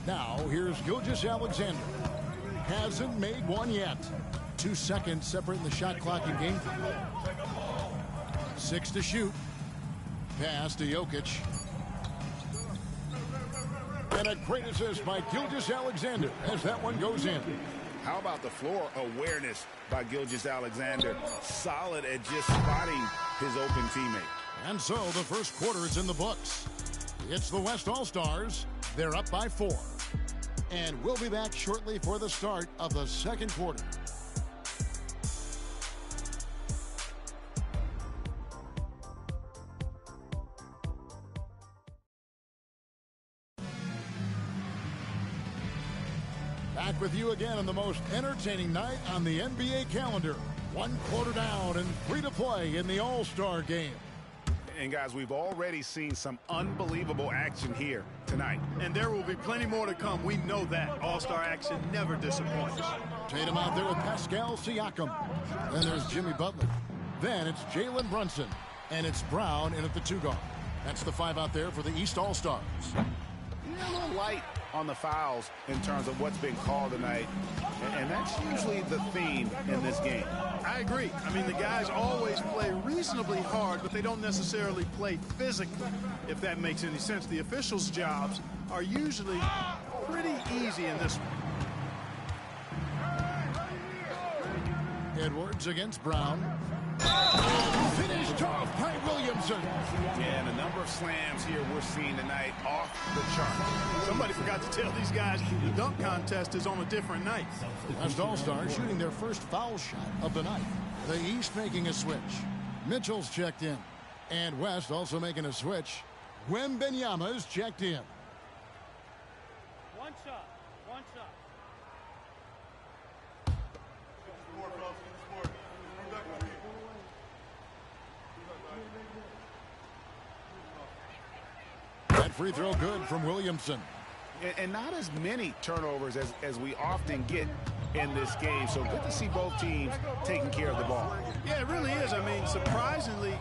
Now, here's Gilgeous-Alexander. Hasn't made one yet. 2 seconds separating the shot clock in game 3. 6 to shoot. Pass to Jokic. And a great assist by Gilgeous-Alexander as that one goes in. How about the floor awareness by Gilgeous-Alexander? Solid at just spotting his open teammate. And so the first quarter is in the books. It's the West All-Stars. They're up by 4. And we'll be back shortly for the start of the second quarter. Back with you again on the most entertaining night on the NBA calendar. 1 quarter down and 3 to play in the All-Star game. And guys, we've already seen some unbelievable action here tonight. And there will be plenty more to come. We know that. All-Star action never disappoints. Tatum out there with Pascal Siakam. Then there's Jimmy Butler. Then it's Jalen Brunson. And it's Brown in at the 2 guard. That's the 5 out there for the East All-Stars. A little light on the fouls in terms of what's been called tonight. And that's usually the theme in this game. I agree. I mean, the guys always play reasonably hard, but they don't necessarily play physically, if that makes any sense. The officials' jobs are usually pretty easy in this one. Edwards against Brown. Finished off by Williamson. Yeah, and the number of slams here we're seeing tonight off the chart. Somebody forgot to tell these guys the dunk contest is on a different night. West All-Stars shooting their first foul shot of the night. The East making a switch. Mitchell's checked in. And West also making a switch. Wembenyama's checked in. One shot. One shot. That free throw good from Williamson. And not as many turnovers as we often get in this game. So good to see both teams taking care of the ball. Yeah, it really is. I mean, surprisingly,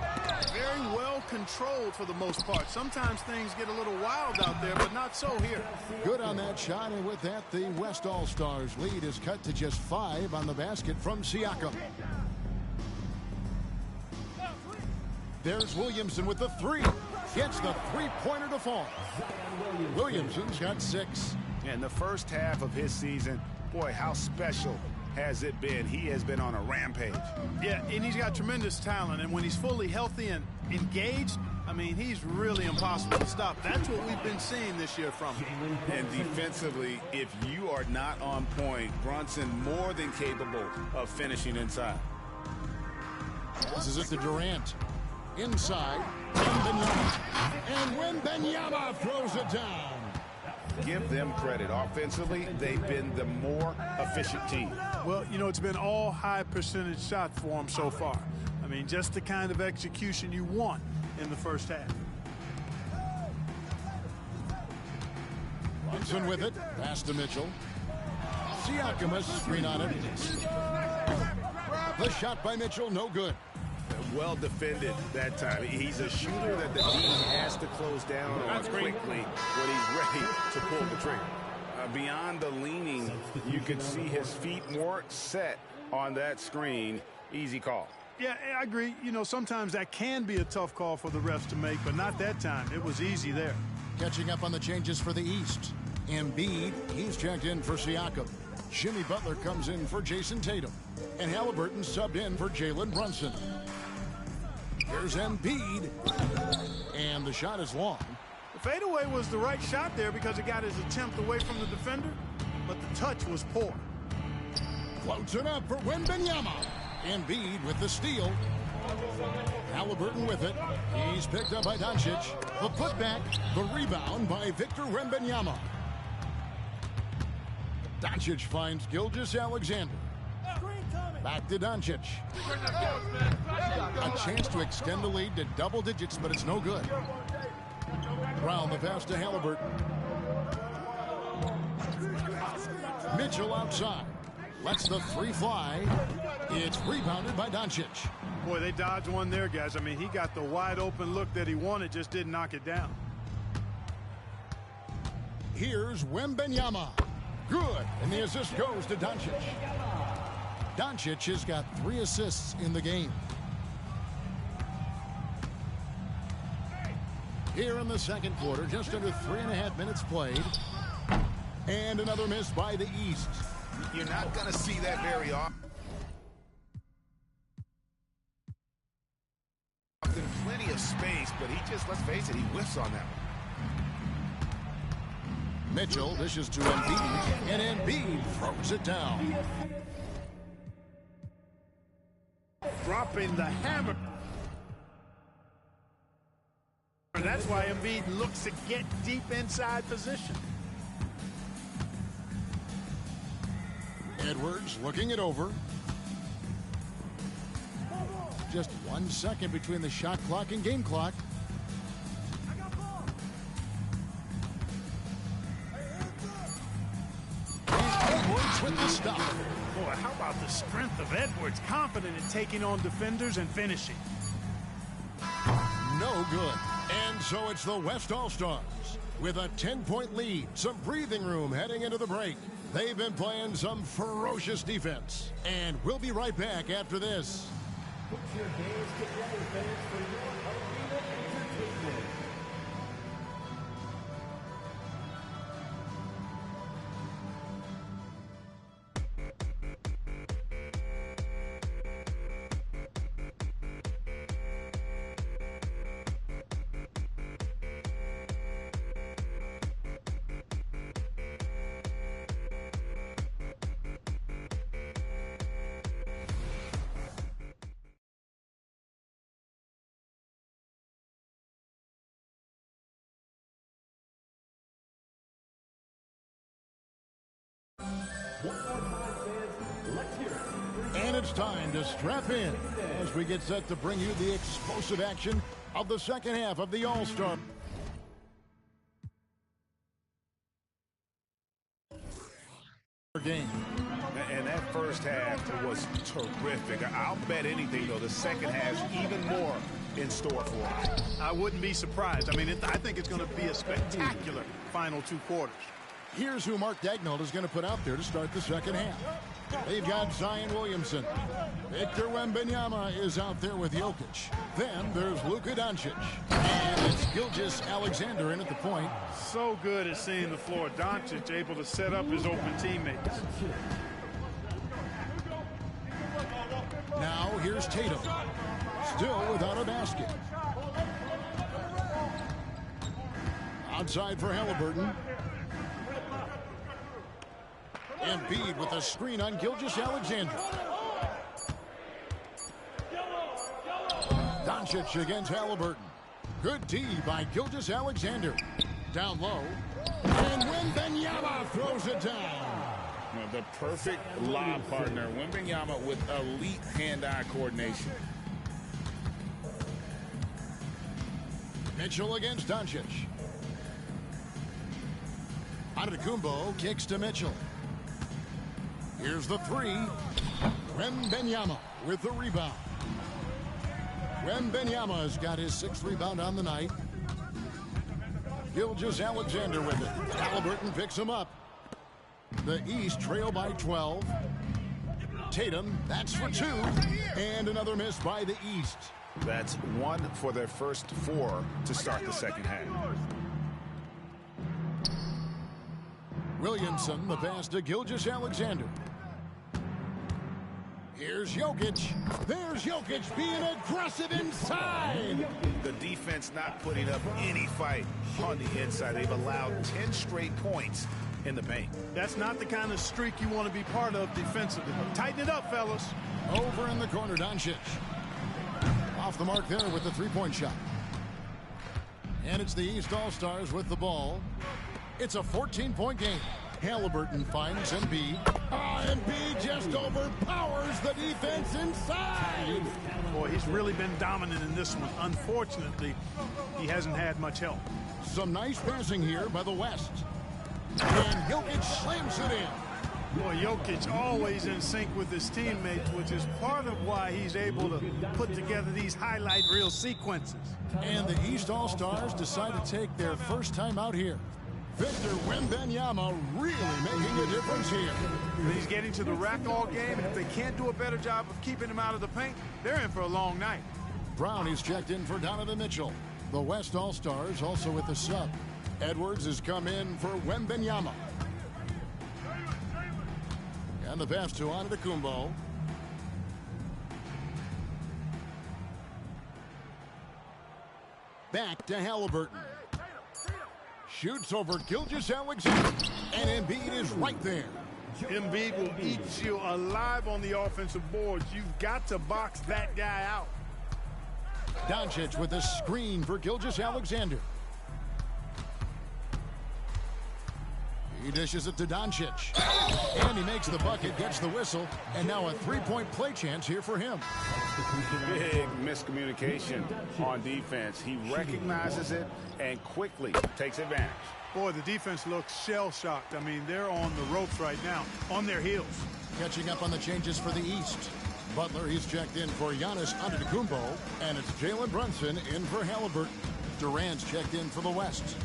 very well controlled for the most part. Sometimes things get a little wild out there, but not so here. Good on that shot, and with that, the West All-Stars lead is cut to just 5 on the basket from Siakam. There's Williamson with the 3. Gets the three-pointer to fall. Williamson's got 6. In the first half of his season, boy, how special has it been? He has been on a rampage. Yeah, and he's got tremendous talent, and when he's fully healthy and engaged, I mean, he's really impossible to stop. That's what we've been seeing this year from him. And defensively, if you are not on point, Brunson more than capable of finishing inside. This is it to Durant. Inside, Wembanyama. And Wembanyama throws it down. Give them credit. Offensively, they've been the more efficient team. Well, you know, it's been all high percentage shots for them so far. I mean, just the kind of execution you want in the first half. Brunson with it. Pass to Mitchell. Siakam a screen on it. The shot by Mitchell, no good. Well defended that time. He's a shooter that the team has to close down on quickly when he's ready to pull the trigger. Beyond the leaning, you could see his feet more set on that screen. Easy call. Yeah, I agree. You know, sometimes that can be a tough call for the refs to make, but not that time. It was easy there. Catching up on the changes for the East. Embiid, he's checked in for Siakam. Jimmy Butler comes in for Jason Tatum. And Halliburton subbed in for Jalen Brunson. Here's Embiid. And the shot is long. The fadeaway was the right shot there because it got his attempt away from the defender, but the touch was poor. Floats it up for Wembanyama. Embiid with the steal. Halliburton with it. He's picked up by Doncic. The putback, the rebound by Victor Wembanyama. Doncic finds Gilgeous-Alexander. Back to Doncic. A chance to extend the lead to double digits, but it's no good. Brown the pass to Halliburton. Mitchell outside. Lets the 3 fly. It's rebounded by Doncic. Boy, they dodged one there, guys. I mean, he got the wide open look that he wanted, just didn't knock it down. Here's Wembanyama. Good, and the assist goes to Doncic. Doncic has got 3 assists in the game. Here in the second quarter, just under 3.5 minutes played. And another miss by the East. You're not going to see that very often. Plenty of space, but he just, let's face it, he whiffs on that one. Mitchell dishes to Embiid, and Embiid throws it down. Dropping the hammer. That's why Embiid looks to get deep inside position. Edwards looking it over. Just 1 second between the shot clock and game clock. And Edwards with the stop. Boy, how about the strength of Edwards? Confident in taking on defenders and finishing. No good. And so it's the West All-Stars with a 10-point lead. Some breathing room heading into the break. They've been playing some ferocious defense. And we'll be right back after this. Put your hands together, fans, for your arena entertainment. And it's time to strap in as we get set to bring you the explosive action of the second half of the All-Star game. And first half was terrific. I'll bet anything, though, the second has even more in store for us. I wouldn't be surprised. I mean, I think it's going to be a spectacular final 2 quarters. Here's who Mark Daigneault is going to put out there to start the second half. They've got Zion Williamson. Victor Wembanyama is out there with Jokic. Then there's Luka Doncic. And it's Gilgeous-Alexander in at the point. So good at seeing the floor. Doncic able to set up his open teammates. Now here's Tatum. Still without a basket. Outside for Halliburton. Embiid with a screen on Gilgeous-Alexander. Doncic against Halliburton. Good D by Gilgeous-Alexander. Down low. And Wembanyama throws it down. The perfect lob partner. Wembanyama with elite hand-eye coordination. Mitchell against Doncic. Antetokounmpo kicks to Mitchell. Here's the three. Wembanyama with the rebound. Wembanyama's got his 6th rebound on the night. Gilgeous-Alexander with it. Halliburton picks him up. The East trail by 12. Tatum, that's for 2. And another miss by the East. That's 1 for their first 4 to start the second half. Williamson, the pass to Gilgeous-Alexander. Here's Jokic. There's Jokic being aggressive inside. The defense not putting up any fight on the inside. They've allowed 10 straight points in the paint. That's not the kind of streak you want to be part of defensively. Tighten it up, fellas. Over in the corner, Doncic. Off the mark there with the 3-point shot. And it's the East All-Stars with the ball. It's a 14-point game. Halliburton finds Embiid. Embiid just overpowers the defense inside. Boy, he's really been dominant in this one. Unfortunately, he hasn't had much help. Some nice passing here by the West. And Jokic slams it in. Boy, Jokic always in sync with his teammates, which is part of why he's able to put together these highlight reel sequences. And the East All-Stars decide to take their first time out here. Victor Wembanyama really making a difference here. He's getting to the rack all game, and if they can't do a better job of keeping him out of the paint, they're in for a long night. Brown is checked in for Donovan Mitchell. The West All-Stars also with the sub. Edwards has come in for Wembanyama. And the pass to Antetokounmpo. Back to Halliburton. Shoots over Gilgeous-Alexander. And Embiid is right there. Embiid will eat you alive on the offensive boards. You've got to box that guy out. Doncic with a screen for Gilgeous-Alexander. He dishes it to Doncic. And he makes the bucket, gets the whistle, and now a 3-point play chance here for him. Big miscommunication on defense. He recognizes it and quickly takes advantage. Boy, the defense looks shell-shocked. I mean, they're on the ropes right now, on their heels. Catching up on the changes for the East. Butler, he's checked in for Giannis Antetokounmpo, and it's Jalen Brunson in for Halliburton. Durant's checked in for the West.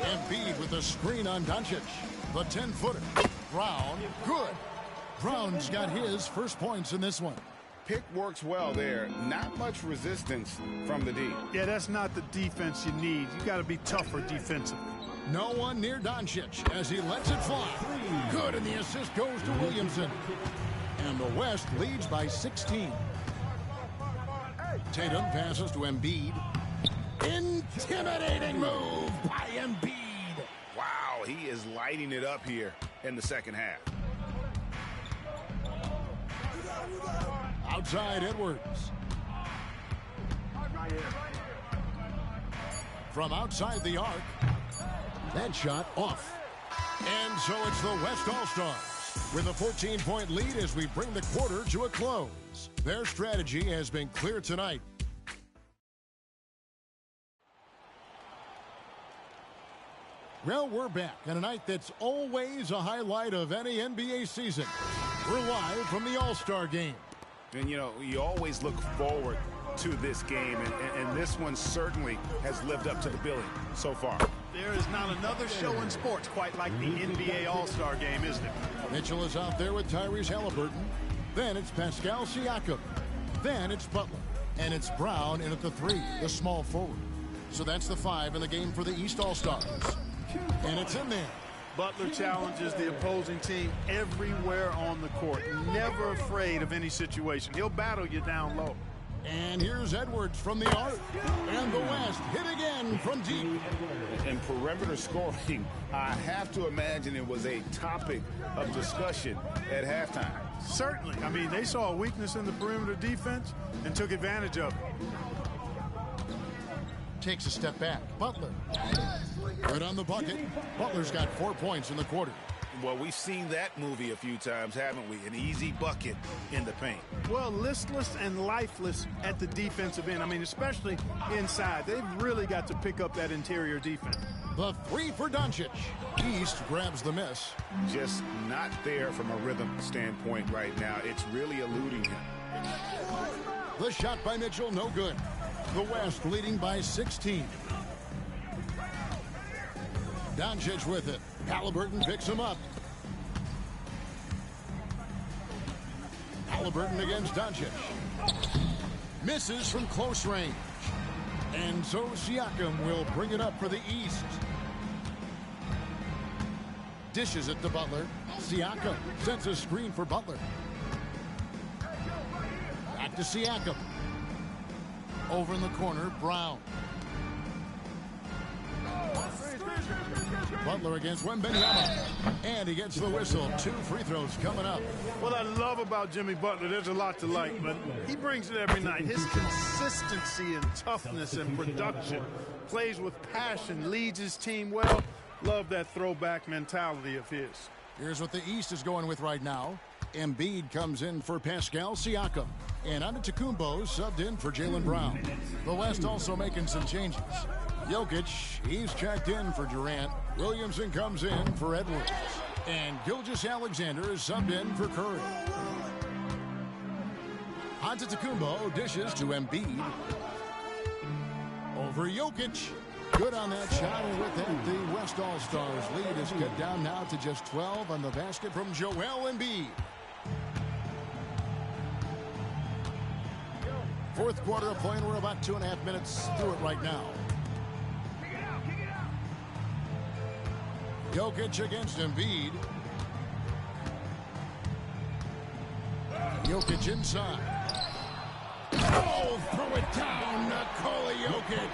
Embiid with a screen on Doncic. The 10-footer. Brown, good. Brown's got his first points in this one. Pick works well there. Not much resistance from the D. Yeah, that's not the defense you need. You got to be tougher defensively. No one near Doncic as he lets it fly. Good, and the assist goes to Williamson. And the West leads by 16. Tatum passes to Embiid. Intimidating move by Embiid. Wow, he is lighting it up here in the second half. Outside Edwards. From outside the arc. That shot off. And so it's the West All-Stars with a 14-point lead as we bring the quarter to a close. Their strategy has been clear tonight. Well, we're back on a night that's always a highlight of any NBA season. We're live from the All-Star Game. And, you know, you always look forward to this game, and this one certainly has lived up to the billing so far. There is not another show in sports quite like the NBA All-Star Game, is there? Mitchell is out there with Tyrese Halliburton. Then it's Pascal Siakam. Then it's Butler. And it's Brown in at the 3, the small forward. So that's the 5 in the game for the East All-Stars. And it's in there. Butler challenges the opposing team everywhere on the court. Never afraid of any situation. He'll battle you down low. And here's Edwards from the arc. And the West hit again from deep. And perimeter scoring, I have to imagine it was a topic of discussion at halftime. Certainly. I mean, they saw a weakness in the perimeter defense and took advantage of it. Takes a step back. Butler. Good on the bucket. Butler's got 4 points in the quarter. Well, we've seen that movie a few times, haven't we? An easy bucket in the paint. Well, listless and lifeless at the defensive end. I mean, especially inside. They've really got to pick up that interior defense. The 3 for Doncic. East grabs the miss. Just not there from a rhythm standpoint right now. It's really eluding him. The shot by Mitchell, no good. The West leading by 16. Doncic with it. Halliburton picks him up. Halliburton against Doncic. Misses from close range. And so Siakam will bring it up for the East. Dishes it to Butler. Siakam sends a screen for Butler. Back to Siakam. Over in the corner, Brown. Butler against Wembenyama. And he gets the whistle. 2 free throws coming up. What I love about Jimmy Butler, there's a lot to like, but he brings it every night. His consistency and toughness and production, plays with passion, leads his team well. Love that throwback mentality of his. Here's what the East is going with right now. Embiid comes in for Pascal Siakam. And Antetokounmpo subbed in for Jaylen Brown. The West also making some changes. Jokic, he's checked in for Durant. Williamson comes in for Edwards. And Gilgeous-Alexander is subbed in for Curry. Antetokounmpo dishes to Embiid. Over Jokic. Good on that shot, and with that, the West All-Stars lead is cut down now to just 12 on the basket from Joel Embiid. Fourth quarter of play, and we're about 2.5 minutes through it right now. Jokic against Embiid. Jokic inside. Oh, throw it down, Nikola Jokic.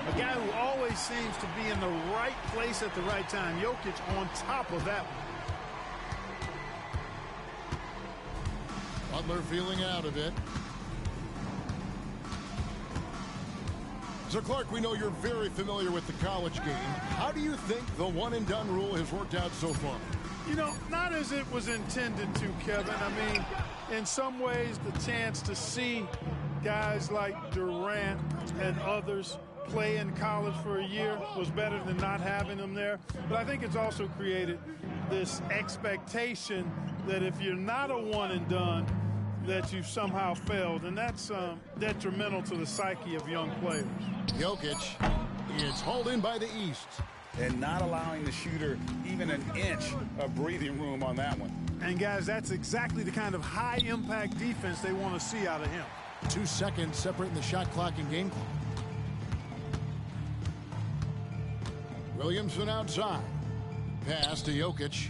A guy who always seems to be in the right place at the right time. Jokic on top of that one. Butler feeling out of it. So, Clark, we know you're very familiar with the college game. How do you think the one-and-done rule has worked out so far? You know, not as it was intended to, Kevin. I mean, in some ways, the chance to see guys like Durant and others play in college for a year was better than not having them there. But I think it's also created this expectation that if you're not a one-and-done, that you've somehow failed, and that's detrimental to the psyche of young players. Jokic, it's hauled in by the East. And not allowing the shooter even an inch of breathing room on that one. And, guys, that's exactly the kind of high-impact defense they want to see out of him. 2 seconds separating the shot clock and game clock. Williamson outside. Pass to Jokic.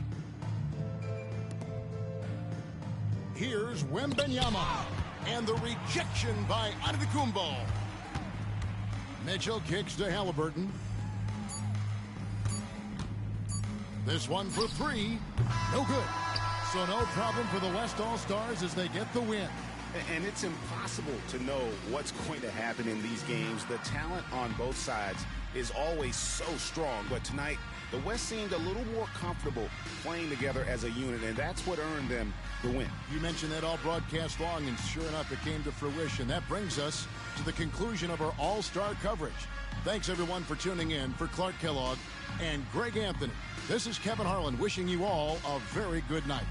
Here's Wembenyama. And the rejection by Antetokounmpo. Mitchell kicks to Halliburton. This one for 3. No good. So no problem for the West All-Stars as they get the win. And it's impossible to know what's going to happen in these games. The talent on both sides is always so strong. But tonight, the West seemed a little more comfortable playing together as a unit, and that's what earned them the win. You mentioned that all broadcast long, and sure enough, it came to fruition. That brings us to the conclusion of our All-Star coverage. Thanks, everyone, for tuning in. For Clark Kellogg and Greg Anthony, this is Kevin Harlan wishing you all a very good night.